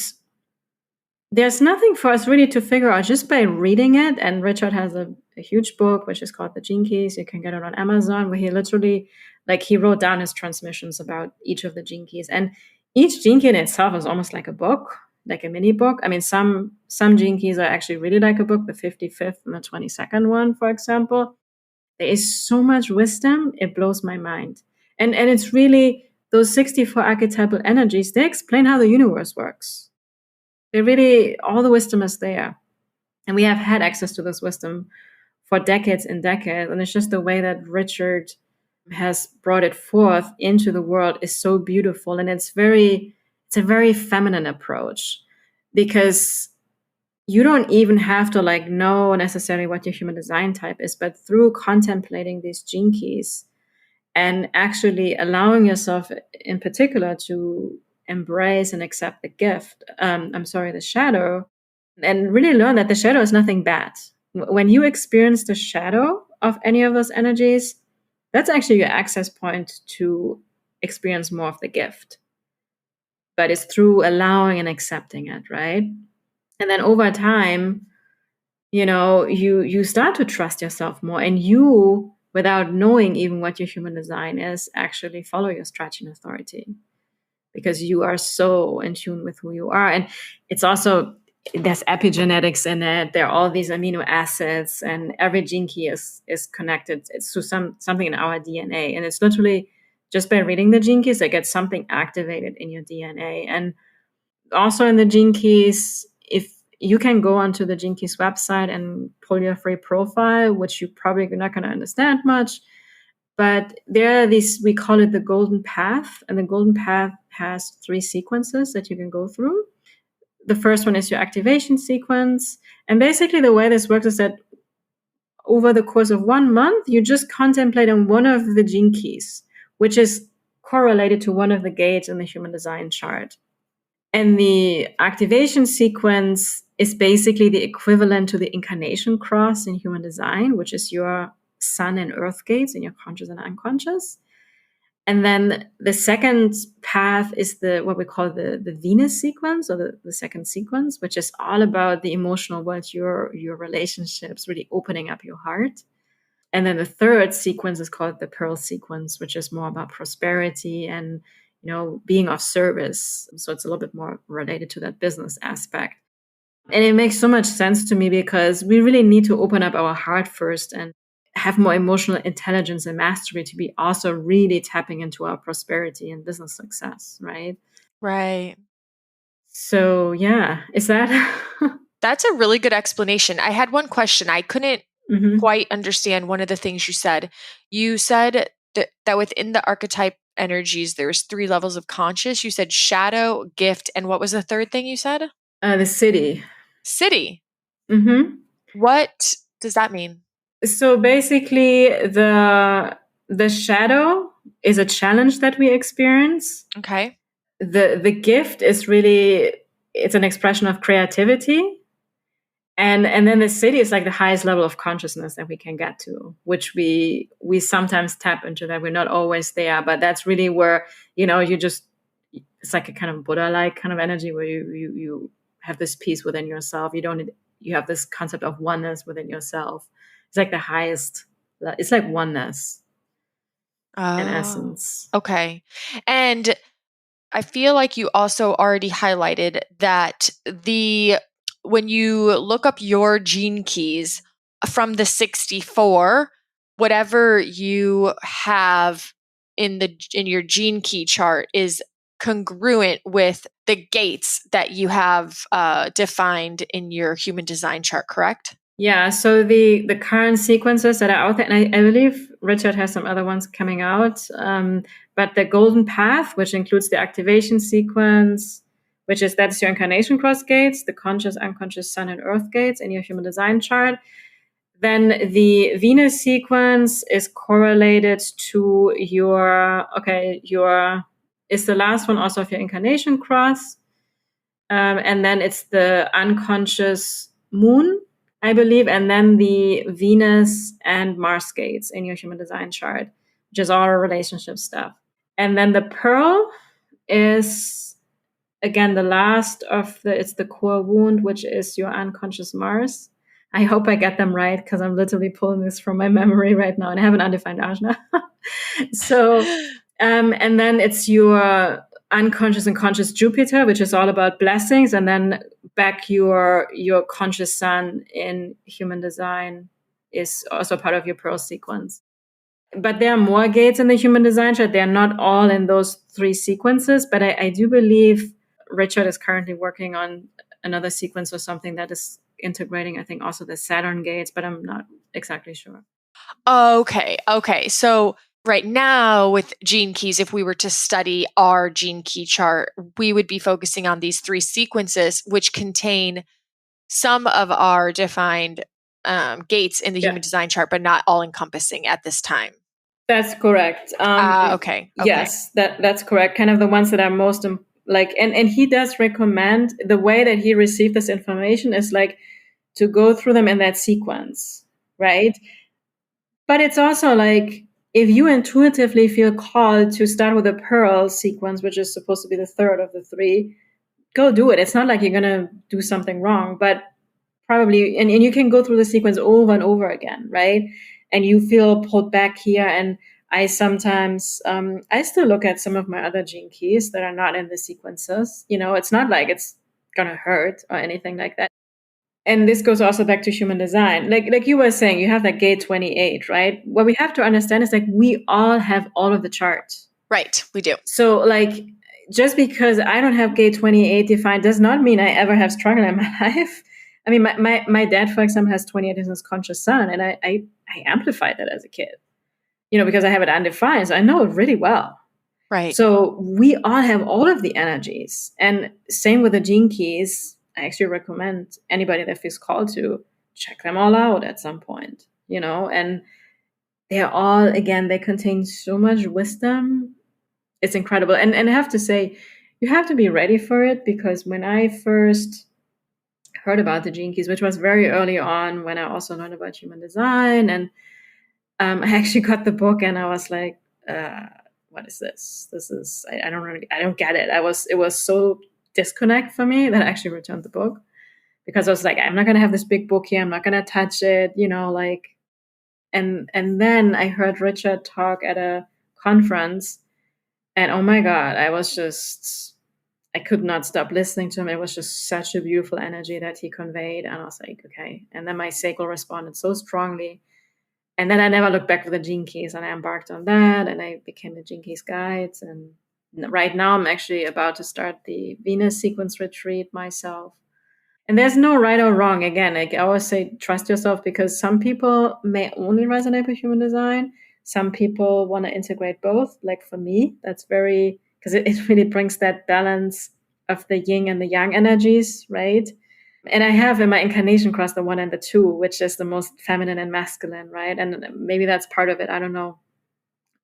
there's nothing for us really to figure out just by reading it. And Richard has a huge book, which is called The Gene Keys. You can get it on Amazon, where he literally, he wrote down his transmissions about each of the gene keys. And each gene key in itself is almost like a book, like a mini book. I mean, some gene keys are actually really like a book, the 55th and the 22nd one, for example. There is so much wisdom, it blows my mind. And it's really, those 64 archetypal energies, they explain how the universe works. All the wisdom is there. And we have had access to this wisdom for decades and decades. And it's just the way that Richard has brought it forth into the world is so beautiful. And it's a very feminine approach, because you don't even have to know necessarily what your human design type is, but through contemplating these gene keys and actually allowing yourself in particular to embrace and accept the gift, the shadow, and really learn that the shadow is nothing bad. When you experience the shadow of any of those energies, that's actually your access point to experience more of the gift. but it's through allowing and accepting it, right? And then over time, you start to trust yourself more, and you, without knowing even what your human design is, actually follow your strategy and authority, because you are so in tune with who you are. And it's also, there's epigenetics in it. There are all these amino acids, and every gene key is connected to something in our DNA. And it's literally just by reading the gene keys, I get something activated in your DNA. And also in the gene keys, if you can go onto the Gene Keys website and pull your free profile, which you probably not going to understand much, but there are these, we call it the golden path, and the golden path has 3 sequences that you can go through. The first one is your activation sequence, and basically the way this works is that over the course of 1 month, you just contemplate on one of the gene keys, which is correlated to one of the gates in the human design chart. And the activation sequence is basically the equivalent to the incarnation cross in human design, which is your sun and earth gates in your conscious and unconscious. And then the second path is what we call the Venus sequence, or the second sequence, which is all about the emotional world, your relationships, really opening up your heart. And then the third sequence is called the Pearl sequence, which is more about prosperity and being of service. So it's a little bit more related to that business aspect. And it makes so much sense to me, because we really need to open up our heart first and have more emotional intelligence and mastery to be also really tapping into our prosperity and business success, right? Right. So yeah, is that? That's a really good explanation. I had one question. I couldn't quite understand one of the things you said. You said that within the archetype energies, there's 3 levels of conscious. You said shadow, gift, and what was the third thing you said? The city. City. Mm-hmm. What does that mean? So basically, the shadow is a challenge that we experience. Okay. The gift is really, it's an expression of creativity. And then the city is like the highest level of consciousness that we can get to, which we sometimes tap into, that we're not always there. But that's really where, you just, it's like a kind of Buddha-like kind of energy, where you have this peace within yourself. You have this concept of oneness within yourself. It's like the highest, it's like oneness in essence. Okay. And I feel like you also already highlighted that when you look up your gene keys from the 64, whatever you have in your gene key chart is congruent with the gates that you have defined in your human design chart, correct? Yeah, so the current sequences that are out there, and I believe Richard has some other ones coming out, but the golden path, which includes the activation sequence, that's your incarnation cross gates, the conscious, unconscious, sun and earth gates in your human design chart. Then the Venus sequence is correlated to is the last one also of your incarnation cross. And then it's the unconscious moon, I believe, and then the Venus and Mars gates in your human design chart, which is all relationship stuff. And then the Pearl is, again, the last of it's the core wound, which is your unconscious Mars. I hope I get them right, because I'm literally pulling this from my memory right now, and I have an undefined ajna. So, and then it's your unconscious and conscious Jupiter, which is all about blessings, and then back your conscious sun in human design is also part of your Pearl sequence. But there are more gates in the human design chart. They're not all in those 3 sequences, but I do believe Richard is currently working on another sequence or something that is integrating, I think, also the Saturn gates, but I'm not exactly sure. Okay. So right now with gene keys, if we were to study our gene key chart, we would be focusing on these 3 sequences, which contain some of our defined gates in the human design chart, but not all encompassing at this time. That's correct. Okay. Yes, that's correct. Kind of the ones that are most and he does recommend, the way that he received this information is like to go through them in that sequence, right? But it's also like, if you intuitively feel called to start with a Pearl sequence, which is supposed to be the third of the three, go do it. It's not like you're going to do something wrong, but probably, and you can go through the sequence over and over again, right? And you feel pulled back here. And I sometimes, I still look at some of my other gene keys that are not in the sequences. It's not like it's going to hurt or anything like that. And this goes also back to human design. Like you were saying, you have that gate 28, right? What we have to understand is like we all have all of the charts. Right, we do. So like just because I don't have gate 28 defined does not mean I ever have struggle in my life. I mean, my dad, for example, has 28 in his conscious sun, and I amplified that as a kid, because I have it undefined. So I know it really well. Right. So we all have all of the energies. And same with the gene keys. I actually recommend anybody that feels called to check them all out at some point, and they're all, again, they contain so much wisdom. It's incredible. And I have to say, you have to be ready for it, because when I first heard about the gene keys, which was very early on when I also learned about human design, and I actually got the book and I was like, what is this? This is, I don't get it. It was so disconnect for me that I actually returned the book, because I was like, I'm not going to have this big book here. I'm not going to touch it, and then I heard Richard talk at a conference, and oh my God, I could not stop listening to him. It was just such a beautiful energy that he conveyed. And I was like, okay. And then my sacral responded so strongly. And then I never looked back with the gene keys, and I embarked on that, and I became the gene keys guides. And right now I'm actually about to start the Venus sequence retreat myself. And there's no right or wrong. Again, like I always say, trust yourself, because some people may only resonate with human design. Some people want to integrate both. Like for me, that's very, because it really brings that balance of the yin and the yang energies, right? And I have in my incarnation cross the 1 and the 2, which is the most feminine and masculine, right? And maybe that's part of it. I don't know.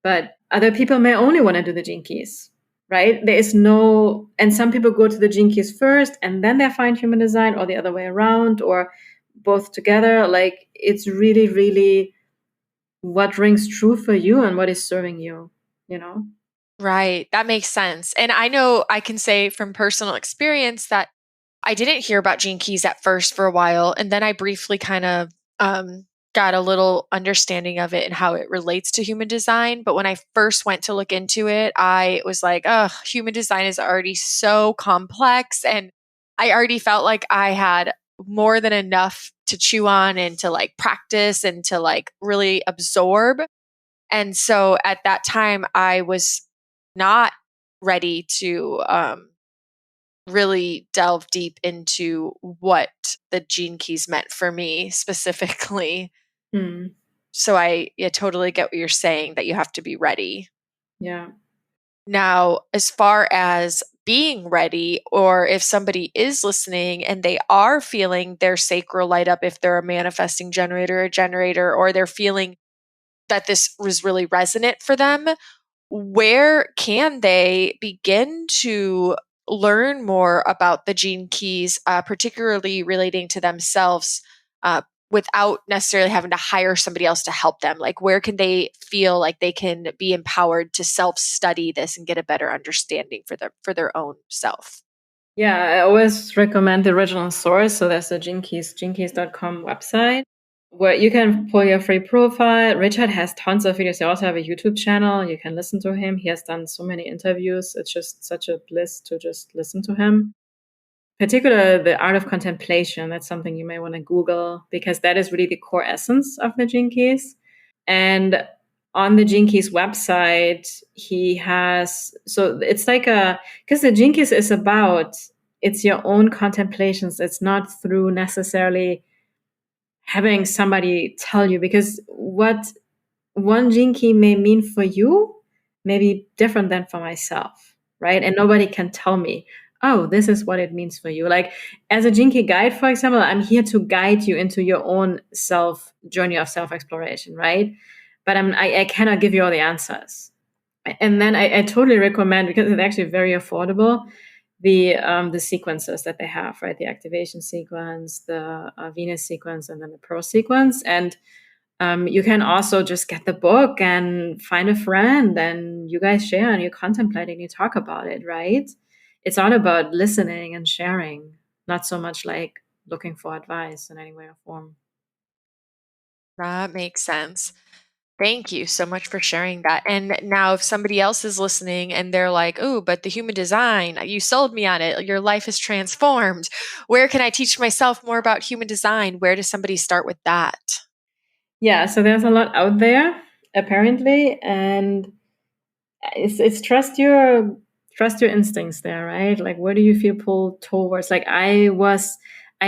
But other people may only want to do the gene keys, right? There is no, and some people go to the gene keys first and then they find human design, or the other way around, or both together. Like it's really, really what rings true for you and what is serving you, Right. That makes sense. And I know I can say from personal experience that I didn't hear about gene keys at first for a while. And then I briefly kind of got a little understanding of it and how it relates to human design. But when I first went to look into it, I was like, oh, human design is already so complex. And I already felt like I had more than enough to chew on and to like practice and to like really absorb. And so at that time, I was not ready to really delve deep into what the gene keys meant for me specifically. So I totally get what you're saying, that you have to be ready. Yeah. Now, as far as being ready, or if somebody is listening and they are feeling their sacral light up, if they're a manifesting generator, or they're feeling that this was really resonant for them, where can they begin to learn more about the gene keys, particularly relating to themselves, without necessarily having to hire somebody else to help them? Like, where can they feel like they can be empowered to self-study this and get a better understanding for their own self? Yeah, I always recommend the original source. So there's the genekeys.com website, where you can pull your free profile. Richard has tons of videos. He also have a YouTube channel. You can listen to him. He has done so many interviews. It's just such a bliss to just listen to him. Particularly the art of contemplation. That's something you may want to Google, because that is really the core essence of the Gene Keys. And on the Gene Keys website, he has, so it's like because the Gene Keys is about, it's your own contemplations. It's not through necessarily having somebody tell you, because what one Gene Key may mean for you may be different than for myself, right? And nobody can tell me, oh, this is what it means for you. Like as a Gene Key guide, for example, I'm here to guide you into your own journey of self-exploration, right? But I cannot give you all the answers. And then I totally recommend, because it's actually very affordable, the sequences that they have, right? The activation sequence, the Venus sequence, and then the Pearl sequence. And You can also just get the book and find a friend and you guys share and you contemplate and you talk about it, right? It's all about listening and sharing, not so much like looking for advice in any way or form. That makes sense. Thank you so much for sharing that. And now, if somebody else is listening and they're like, oh, but the human design, you sold me on it. Your life is transformed. Where can I teach myself more about human design? Where does somebody start with that? Yeah, so there's a lot out there apparently, and it's trust your instincts there, right? Like where do you feel pulled towards? Like I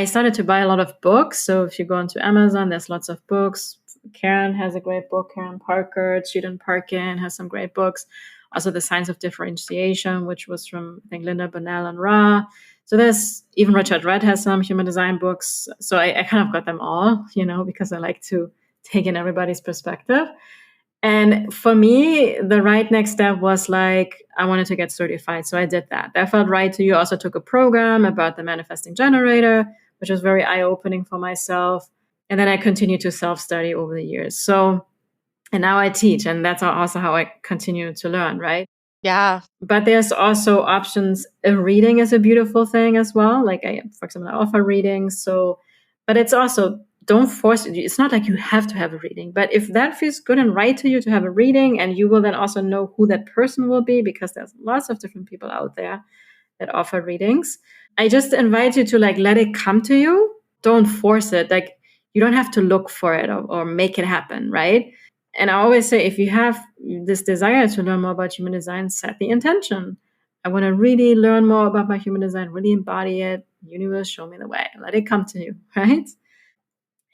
started to buy a lot of books. So if you go onto Amazon, there's lots of books. Karen has a great book. Karen Parker, Chetan Parkin has some great books. Also, The Science of Differentiation, which was from I think Linda Bonnell and Ra. So there's even Richard Rudd has some human design books. So I kind of got them all, because I like to take in everybody's perspective. And for me, the right next step was like, I wanted to get certified. So I did that. That felt right to you. Also took a program about the manifesting generator, which was very eye opening for myself. And then I continued to self study over the years. So, and now I teach, and that's also how I continue to learn, right? Yeah. But there's also options. Reading is a beautiful thing as well. Like for example, I offer readings. So, but it's also don't force it. It's not like you have to have a reading, but if that feels good and right to you to have a reading, and you will then also know who that person will be because there's lots of different people out there that offer readings. I just invite you to like let it come to you. Don't force it. Like you don't have to look for it or make it happen, right? And I always say, if you have this desire to learn more about human design, set the intention. I want to really learn more about my human design, really embody it. Universe, show me the way. Let it come to you, right?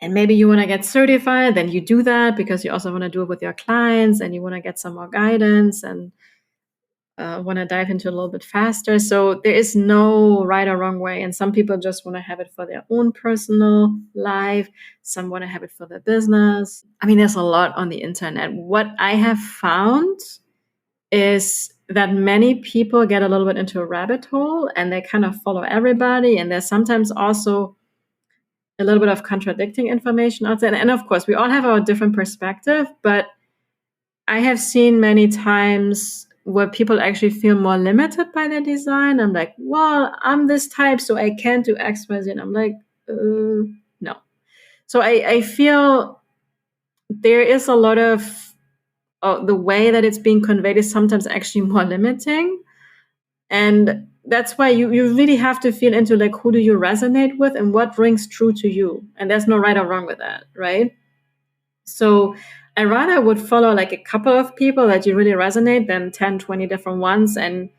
And maybe you want to get certified, then you do that because you also want to do it with your clients and you want to get some more guidance and want to dive into a little bit faster. So there is no right or wrong way. And some people just want to have it for their own personal life. Some want to have it for their business. I mean, there's a lot on the internet. What I have found is that many people get a little bit into a rabbit hole and they kind of follow everybody. And there's sometimes also a little bit of contradicting information out there. And of course, we all have our different perspective, but I have seen many times where people actually feel more limited by their design. I'm like, well, I'm this type, so I can't do X, Y, Z. And I'm like, no. So I feel there is a lot of the way that it's being conveyed is sometimes actually more limiting. And that's why you really have to feel into like, who do you resonate with and what rings true to you? And there's no right or wrong with that, right? So I rather would follow like a couple of people that you really resonate than 10, 20 different ones. And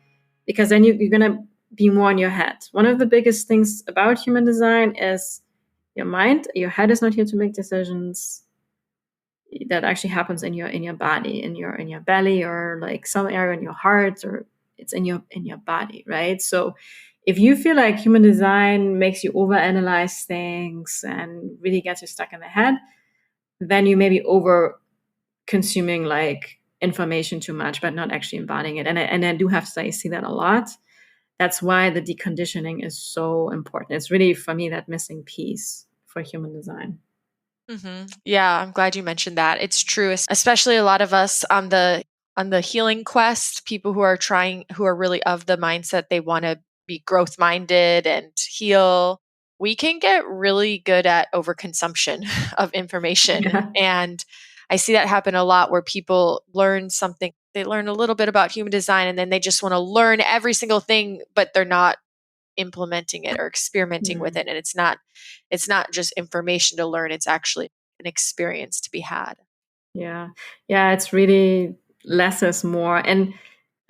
because then you're going to be more in your head. One of the biggest things about human design is your mind. Your head is not here to make decisions. That actually happens in your body, in your belly, or like some area in your heart, or it's in your body, right? So if you feel like human design makes you overanalyze things and really gets you stuck in the head, then you may be over consuming like information too much, but not actually embodying it. And I do have to say, I see that a lot. That's why the deconditioning is so important. It's really, for me, that missing piece for human design. Yeah, I'm glad you mentioned that. It's true, especially a lot of us on the healing quest, people who are really of the mindset they want to be growth minded and heal. We can get really good at overconsumption of information. Yeah. And I see that happen a lot where people learn something, they learn a little bit about human design and then they just want to learn every single thing, but they're not implementing it or experimenting with it. And it's not just information to learn, it's actually an experience to be had. Yeah. It's really less is more. And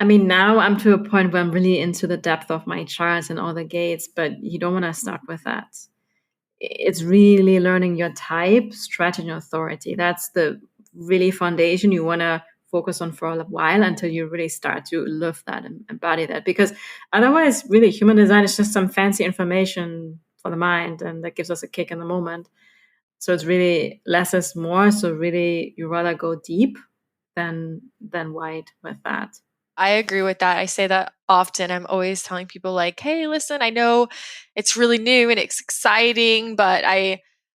I mean, now I'm to a point where I'm really into the depth of my charts and all the gates, but you don't want to start with that. It's really learning your type, strategy, and authority. That's the really foundation you want to focus on for a while until you really start to live that and embody that. Because otherwise, really, human design is just some fancy information for the mind, and that gives us a kick in the moment. So it's really less is more. So really, you rather go deep than wide with that. I agree with that. I say that often. I'm always telling people like, "Hey, listen, I know it's really new and it's exciting, but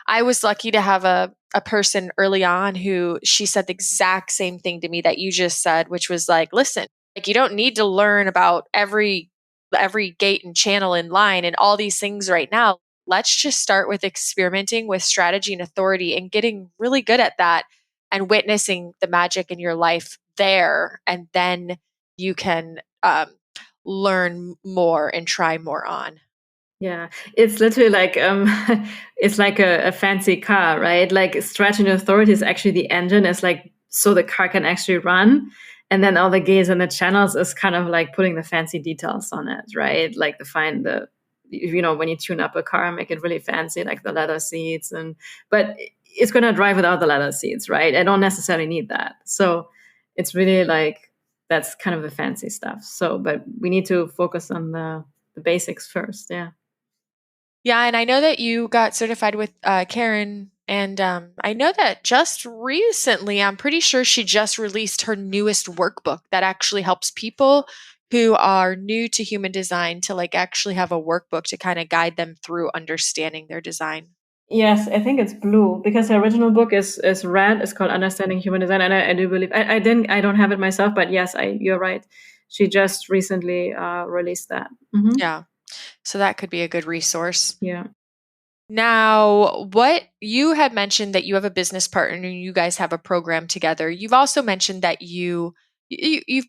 I was lucky to have a person early on who she said the exact same thing to me that you just said, which was like, listen, like you don't need to learn about every gate and channel in line and all these things right now. Let's just start with experimenting with strategy and authority and getting really good at that and witnessing the magic in your life there. And then you can learn more and try more on. Yeah, it's literally like it's like a fancy car, right? Like strategy and authority is actually the engine. It's like so the car can actually run, and then all the gates and the channels is kind of like putting the fancy details on it, right? Like define the when you tune up a car, make it really fancy, like the leather seats, but it's going to drive without the leather seats, right? I don't necessarily need that, so it's really like that's kind of the fancy stuff. So, but we need to focus on the basics first, yeah. Yeah, and I know that you got certified with Karen, and I know that just recently, I'm pretty sure she just released her newest workbook that actually helps people who are new to human design to like actually have a workbook to kind of guide them through understanding their design. Yes, I think it's blue because the original book is red. It's called Understanding Human Design, and I do believe I don't have it myself, but yes, you're right. She just recently released that. Yeah, so that could be a good resource. Yeah. Now, what you had mentioned that you have a business partner and you guys have a program together. You've also mentioned that you've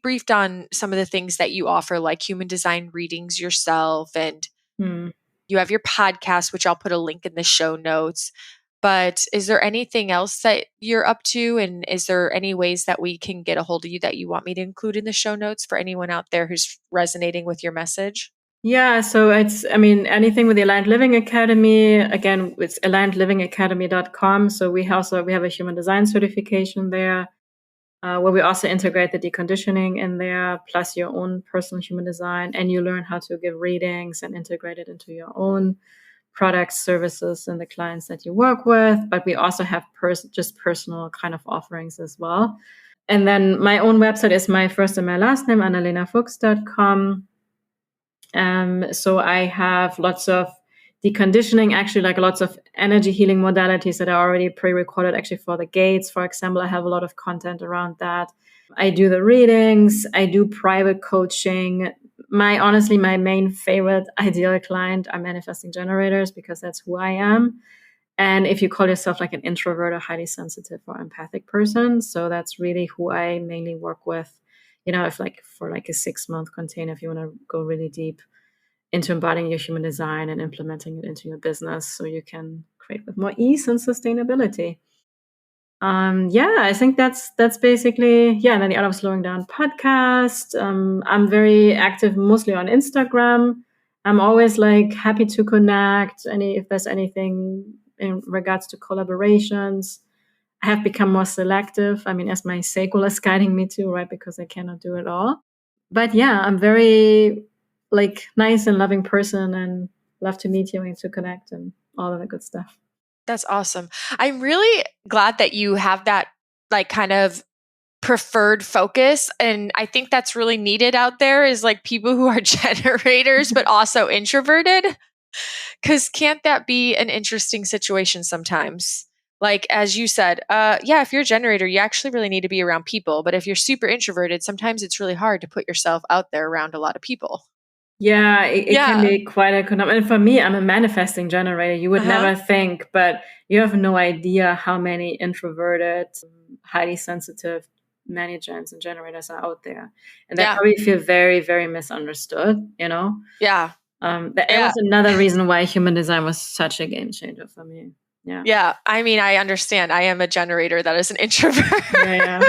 briefed on some of the things that you offer, like human design readings yourself, and Hmm. you have your podcast, which I'll put a link in the show notes. But is there anything else that you're up to? And is there any ways that we can get a hold of you that you want me to include in the show notes for anyone out there who's resonating with your message? Yeah, so I mean, anything with the Aligned Living Academy, again, it's alignedlivingacademy.com. So we have a human design certification there, where we also integrate the deconditioning in there, plus your own personal human design, and you learn how to give readings and integrate it into your own products, services, and the clients that you work with. But we also have just personal kind of offerings as well. And then my own website is my first and my last name, AnalenaFuchs.com. So I have lots of deconditioning, actually, like lots of energy healing modalities that are already pre-recorded actually for the gates. For example, I have a lot of content around that. I do the readings, I do private coaching. Honestly, my main favorite ideal client are manifesting generators because that's who I am. And if you call yourself like an introvert or highly sensitive or empathic person, so that's really who I mainly work with. If like for like a 6-month container, if you want to go really deep into embodying your human design and implementing it into your business so you can create with more ease and sustainability. Yeah, I think that's basically, yeah. And then the Art of Slowing Down podcast. I'm very active mostly on Instagram. I'm always like happy to connect if there's anything in regards to collaborations. I have become more selective. I mean, as my sacral is guiding me to, right? Because I cannot do it all. But yeah, I'm very like nice and loving person and love to meet you and to connect and all of the good stuff. That's awesome. I'm really glad that you have that like kind of preferred focus. And I think that's really needed out there is like people who are generators, but also introverted. Cause can't that be an interesting situation sometimes? Like, as you said, yeah, if you're a generator, you actually really need to be around people. But if you're super introverted, sometimes it's really hard to put yourself out there around a lot of people. Yeah, it can Yeah. be quite a conundrum. And for me, I'm a manifesting generator. You would Uh-huh. never think, but you have no idea how many introverted, highly sensitive managements and generators are out there. And they Yeah. probably feel very, very misunderstood, Yeah. That Yeah. was another reason why human design was such a game changer for me. Yeah. Yeah, I mean, I understand. I am a generator that is an introvert Yeah.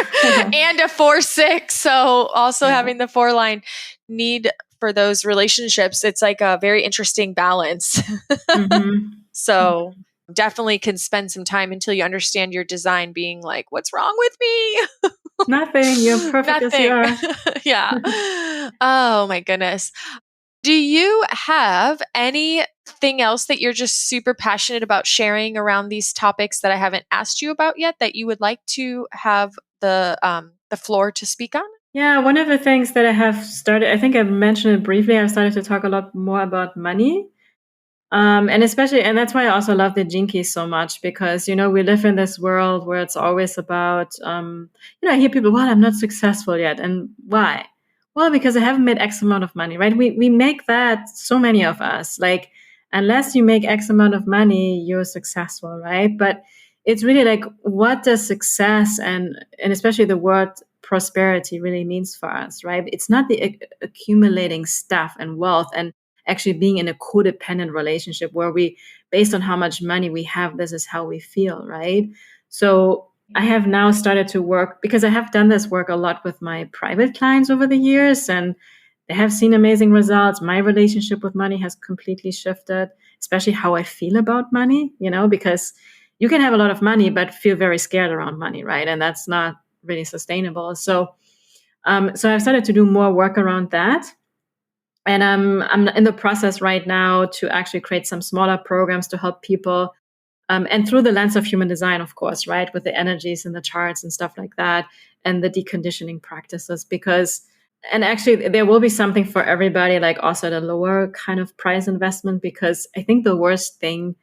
and a 4-6. So also Yeah. having the 4 line need for those relationships, it's like a very interesting balance. Mhm. So definitely can spend some time until you understand your design being like, what's wrong with me? Nothing. You're perfect as you Nothing. are. Yeah. Oh my goodness. Do you have anything else that you're just super passionate about sharing around these topics that I haven't asked you about yet that you would like to have the floor to speak on? Yeah, one of the things that I have started, I think I mentioned it briefly, I've started to talk a lot more about money. And especially, and that's why I also love the Gene Keys so much, because, we live in this world where it's always about, I hear people, well, I'm not successful yet. And why? Well, because I haven't made X amount of money, right? We make that, so many of us, like, unless you make X amount of money, you're successful, right? But it's really like, what does success and especially the word prosperity really means for us, right? It's not the accumulating stuff and wealth and actually being in a codependent relationship where we, based on how much money we have, this is how we feel, right? So I have now started to work, because I have done this work a lot with my private clients over the years, and they have seen amazing results. My relationship with money has completely shifted, especially how I feel about money, because you can have a lot of money but feel very scared around money, right? And that's not really sustainable. So I've started to do more work around that. And I'm in the process right now to actually create some smaller programs to help people, and through the lens of human design, of course, right, with the energies and the charts and stuff like that, and the deconditioning practices. Because, and actually, there will be something for everybody, like also the lower kind of price investment, because I think the worst thing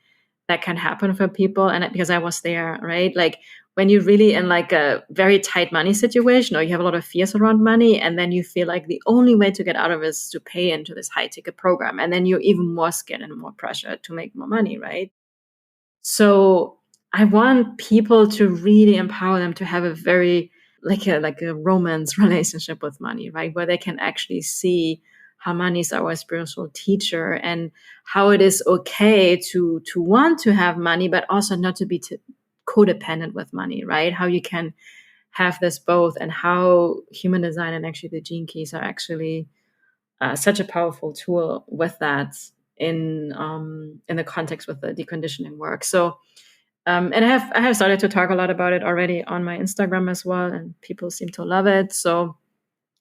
that can happen for people, and because I was there, right, like when you're really in like a very tight money situation, or you have a lot of fears around money, and then you feel like the only way to get out of it is to pay into this high ticket program, and then you're even more scared and more pressure to make more money, right? So I want people to really empower them to have a very, like a romance relationship with money, right? Where they can actually see how money is our spiritual teacher, and how it is okay to want to have money, but also not to be codependent with money, right? How you can have this both, and how human design and actually the Gene Keys are actually such a powerful tool with that, in the context with the deconditioning work. So and I have started to talk a lot about it already on my Instagram as well, and people seem to love it. So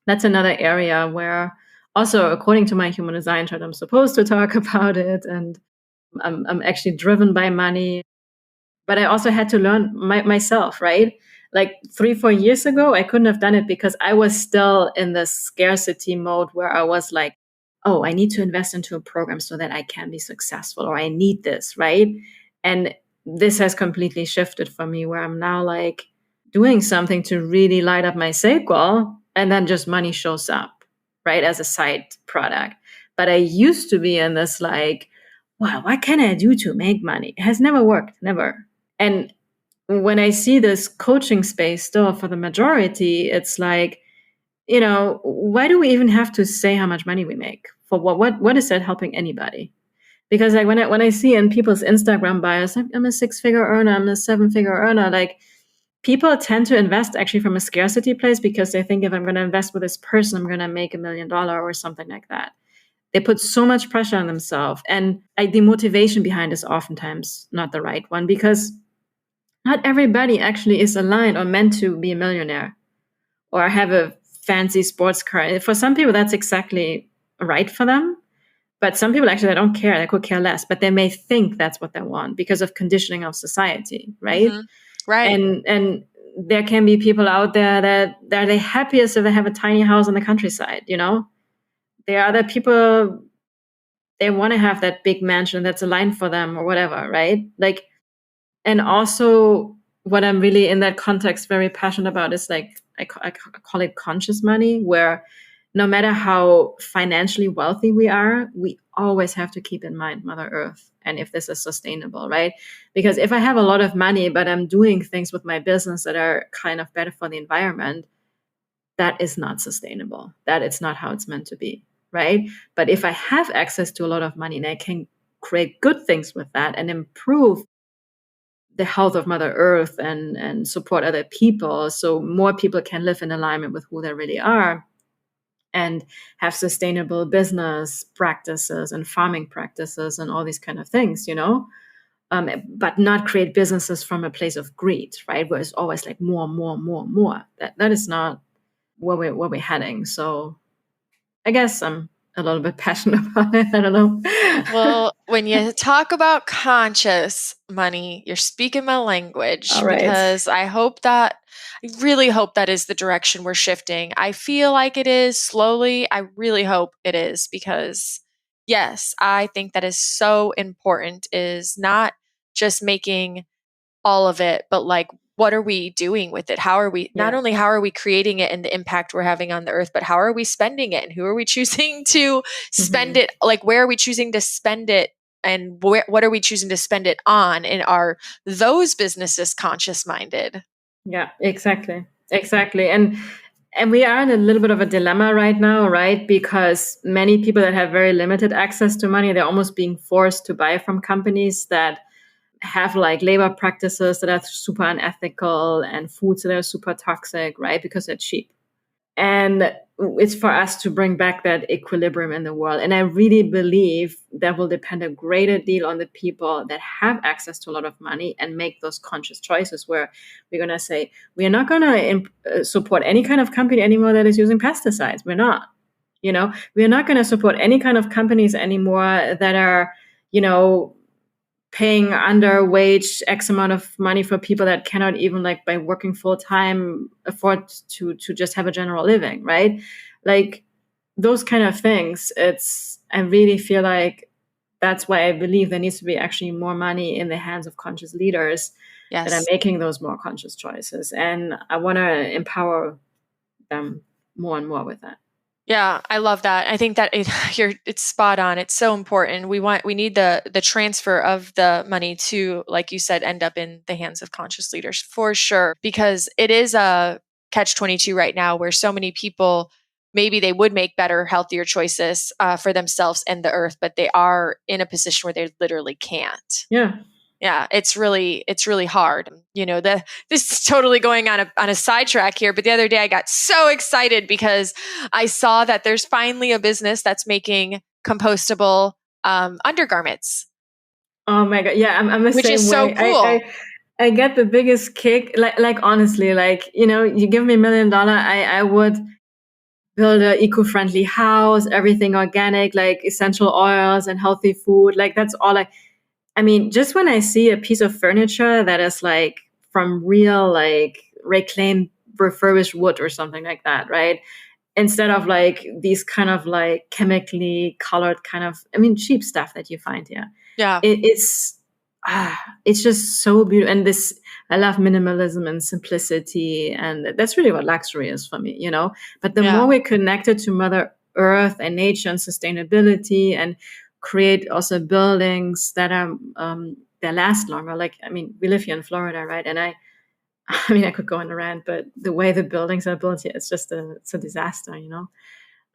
that's another area where, also according to my human design chart, I'm supposed to talk about it, and I'm actually driven by money. But I also had to learn myself, right? Like 3-4 years ago, I couldn't have done it because I was still in the scarcity mode where I was like, oh, I need to invest into a program so that I can be successful, or I need this, right? And this has completely shifted for me, where I'm now like doing something to really light up my sacral, and then just money shows up, right, as a side product. But I used to be in this like, wow, what can I do to make money? It has never worked, never. And when I see this coaching space still for the majority, it's like, why do we even have to say how much money we make? For what is that helping anybody? Because like when I see in people's Instagram bios, I'm a 6-figure earner, I'm a 7-figure earner, like people tend to invest actually from a scarcity place, because they think, if I'm going to invest with this person, I'm going to make $1 million or something like that. They put so much pressure on themselves, and the motivation behind is oftentimes not the right one, because not everybody actually is aligned or meant to be a millionaire or have a fancy sports car. For some people, that's exactly right for them. But some people actually, they don't care. They could care less, but they may think that's what they want because of conditioning of society, right? Mm-hmm. Right. And there can be people out there that they're the happiest if they have a tiny house in the countryside, There are other people, they want to have that big mansion that's aligned for them or whatever, right? Like, and also, what I'm really in that context very passionate about is like, I call it conscious money, where no matter how financially wealthy we are, we always have to keep in mind Mother Earth, and if this is sustainable, right? Because if I have a lot of money, but I'm doing things with my business that are kind of better for the environment, that is not sustainable. That is not how it's meant to be, right? But if I have access to a lot of money and I can create good things with that and improve the health of Mother Earth, and support other people, so more people can live in alignment with who they really are, and have sustainable business practices and farming practices and all these kind of things, but not create businesses from a place of greed, right? Where it's always like more, more, more, more. That is not where we're heading. So I guess I'm a little bit passionate about it. I don't know. Well, when you talk about conscious money, you're speaking my language, All right. because I really hope that is the direction we're shifting. I feel like it is slowly. I really hope it is, because Yes, I think that is so important, is not just making all of it, but like, what are we doing with it? How are we, not Yeah. only how are we creating it and the impact we're having on the earth, but how are we spending it and who are we choosing to spend Mhm. it? Like, where are we choosing to spend it? And what are we choosing to spend it on? And are those businesses conscious minded? Yeah, exactly. Exactly. And we are in a little bit of a dilemma right now, right? Because many people that have very limited access to money, they're almost being forced to buy from companies that have like labor practices that are super unethical and foods that are super toxic, right? Because they're cheap. And it's for us to bring back that equilibrium in the world. And I really believe that will depend a greater deal on the people that have access to a lot of money and make those conscious choices where we're going to say, we are not going to support any kind of company anymore that is using pesticides. We're not. We're not going to support any kind of companies anymore that are, you know, paying under wage X amount of money for people that cannot even, like, by working full time afford to just have a general living, right? Like those kind of things. I really feel like that's why I believe there needs to be actually more money in the hands of conscious leaders that are Yes. making those more conscious choices. And I want to empower them more and more with that. Yeah, I love that. I think that it's spot on. It's so important. We need the transfer of the money to, like you said, end up in the hands of conscious leaders for sure, because it is a catch-22 right now where so many people, maybe they would make better, healthier choices for themselves and the earth, but they are in a position where they literally can't. Yeah. Yeah, it's really hard. This is totally going on a sidetrack here, but the other day I got so excited because I saw that there's finally a business that's making compostable undergarments, Oh my God. Yeah, I'm the which is same so way. cool. I get the biggest kick. Like honestly, like, you give me $1 million, I would build a eco-friendly house, everything organic, like essential oils and healthy food. Like that's all I mean, just when I see a piece of furniture that is like from real, like reclaimed refurbished wood or something like that, right? Instead of like these kind of like chemically colored kind of, I mean, cheap stuff that you find here. Yeah, It's just so beautiful. And this, I love minimalism and simplicity, and that's really what luxury is for me. But the yeah, more we're connected to Mother Earth and nature and sustainability, and create also buildings that are that last longer. Like, I mean, we live here in Florida, right? And I mean, I could go on a rant, but the way the buildings are built here, it's a disaster.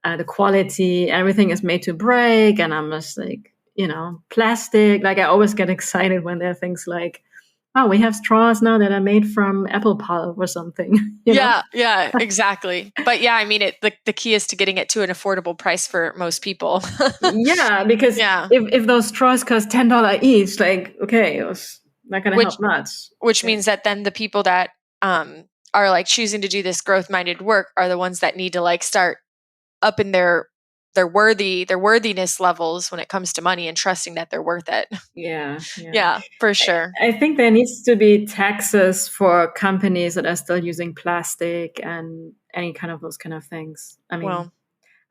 The quality, everything is made to break, and I'm just like, plastic. Like I always get excited when there are things like, oh, we have straws now that are made from apple pulp or something. yeah, exactly. But yeah, I mean, the key is to getting it to an affordable price for most people. Yeah, because Yeah, if those straws cost $10 each, like, okay, it's not going to which help much. which Yeah. means that then the people that are like choosing to do this growth minded work are the ones that need to like start up in their worthiness levels when it comes to money and trusting that they're worth it. Yeah, yeah. Yeah, for I, sure. I think there needs to be taxes for companies that are still using plastic and any kind of those kind of things. I mean, Well,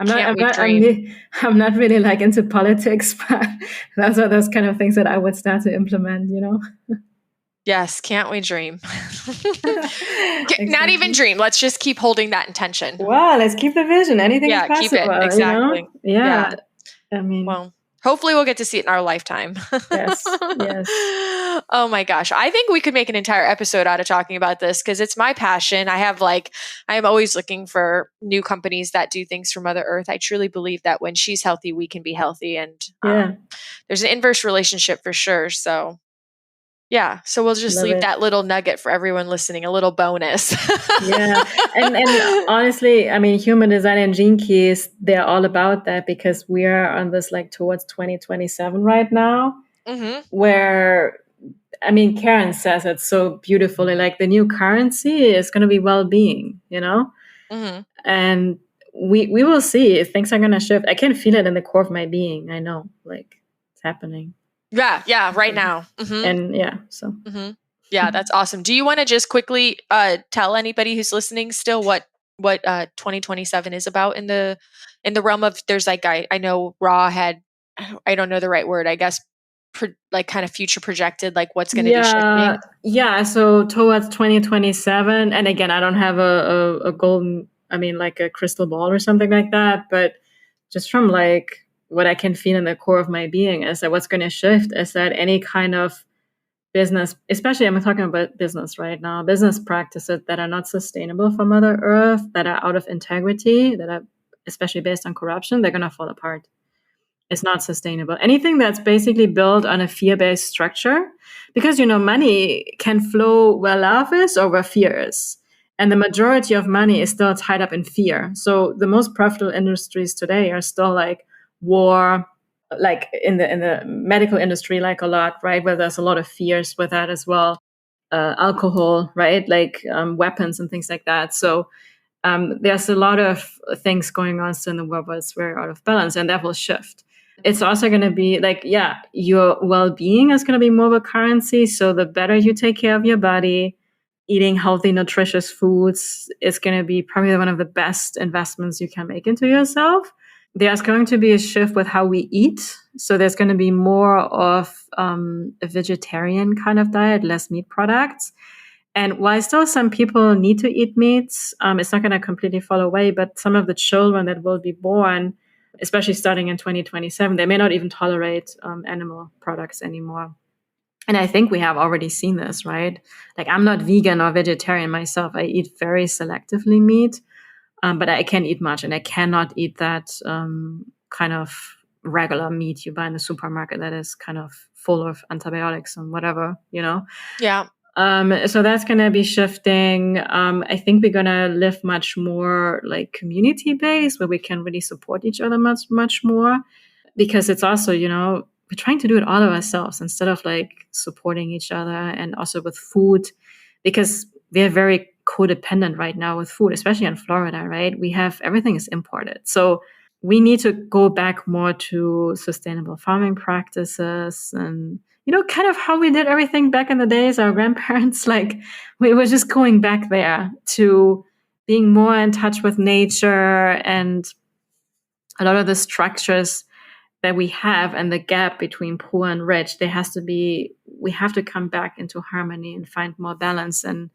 can't we dream? I'm not really like into politics, but those are those kind of things that I would start to implement. Yes, can't we dream? Not even Exactly. dream. Let's just keep holding that intention. Well, let's keep the vision. Anything is Yeah, keep it. possible. Exactly. Yeah. Yeah. I mean, Well, hopefully we'll get to see it in our lifetime. yes, yes. Oh my gosh. I think we could make an entire episode out of talking about this because it's my passion. I am always looking for new companies that do things for Mother Earth. I truly believe that when she's healthy, we can be healthy. And Yeah. there's an inverse relationship for sure. So, yeah. So we'll just Love leave it. that little nugget for everyone listening, a little bonus. Yeah. And honestly, I mean, human design and gene keys, they're all about that because we are on this like towards 2027 right now, Hmm. where, I mean, Karen says it so beautifully, like the new currency is going to be well-being. Hmm. And we will see if things are going to shift. I can feel it in the core of my being. I know, like, it's happening. Yeah. Yeah. Right now. Hmm. And yeah, so. Hmm. Yeah, that's awesome. Do you want to just quickly tell anybody who's listening still what 2027 is about in the realm of, there's like I know Raw had I don't know the right word, I guess, like kind of future projected, like what's going to be Yeah. shifting? Yeah. So towards 2027, and again, I don't have a golden, like a crystal ball or something like that, but just from like what I can feel in the core of my being is that what's going to shift is that any kind of business, especially I'm talking about business right now, business practices that are not sustainable for Mother Earth, that are out of integrity, that are especially based on corruption, they're going to fall apart. It's not sustainable. Anything that's basically built on a fear-based structure, because money can flow where love is or where fear is. And the majority of money is still tied up in fear. So the most profitable industries today are still like war, like in the medical industry, like a lot, right? Where there's a lot of fears with that as well. Alcohol, right? Like weapons and things like that. So there's a lot of things going on still in the world, but it's very out of balance, and that will shift. It's also going to be like, yeah, your well-being is going to be more of a currency. So the better you take care of your body, eating healthy, nutritious foods is going to be probably one of the best investments you can make into yourself. There's going to be a shift with how we eat. So there's going to be more of a vegetarian kind of diet, less meat products. And while still some people need to eat meats, it's not going to completely fall away. But some of the children that will be born, especially starting in 2027, they may not even tolerate animal products anymore. And I think we have already seen this, right? Like I'm not vegan or vegetarian myself. I eat very selectively meat, but I can't eat much. And I cannot eat that kind of regular meat you buy in the supermarket that is kind of full of antibiotics and whatever, Yeah. So that's going to be shifting. I think we're going to live much more like community based, where we can really support each other much, much more, because it's also, we're trying to do it all of ourselves instead of like supporting each other. And also with food, because we're very codependent right now with food, especially in Florida, right? We have everything is imported. So we need to go back more to sustainable farming practices and kind of how we did everything back in the days, our grandparents, like we were just going back there to being more in touch with nature, and a lot of the structures that we have and the gap between poor and rich, we have to come back into harmony and find more balance, and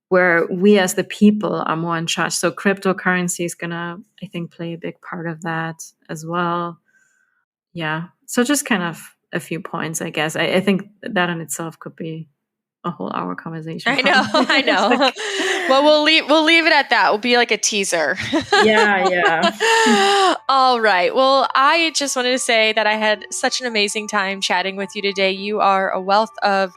where we as the people are more in charge. So cryptocurrency is gonna, I think, play a big part of that as well. Yeah. So just kind of a few points, I guess. I think that in itself could be a whole hour conversation. I know. Probably. I know. Well, we'll leave it at that. We'll be like a teaser. Yeah. All right. Well, I just wanted to say that I had such an amazing time chatting with you today. You are a wealth of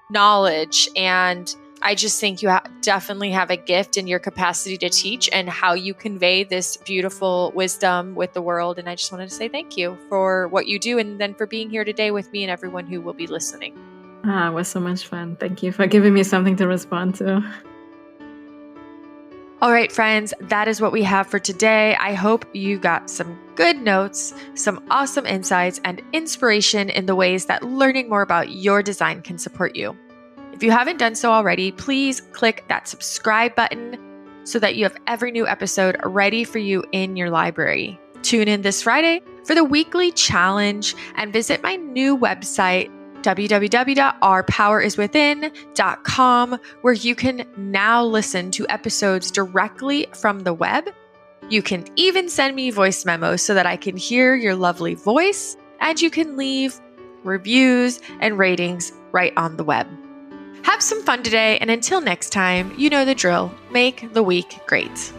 knowledge, and I just think you definitely have a gift in your capacity to teach and how you convey this beautiful wisdom with the world. And I just wanted to say thank you for what you do, and then for being here today with me and everyone who will be listening. It was so much fun. Thank you for giving me something to respond to. All right, friends, that is what we have for today. I hope you got some good notes, some awesome insights, and inspiration in the ways that learning more about your design can support you. If you haven't done so already, please click that subscribe button so that you have every new episode ready for you in your library. Tune in this Friday for the weekly challenge and visit my new website, www.ourpoweriswithin.com, where you can now listen to episodes directly from the web. You can even send me voice memos so that I can hear your lovely voice, and you can leave reviews and ratings right on the web. Have some fun today, and until next time, you know the drill. Make the week great.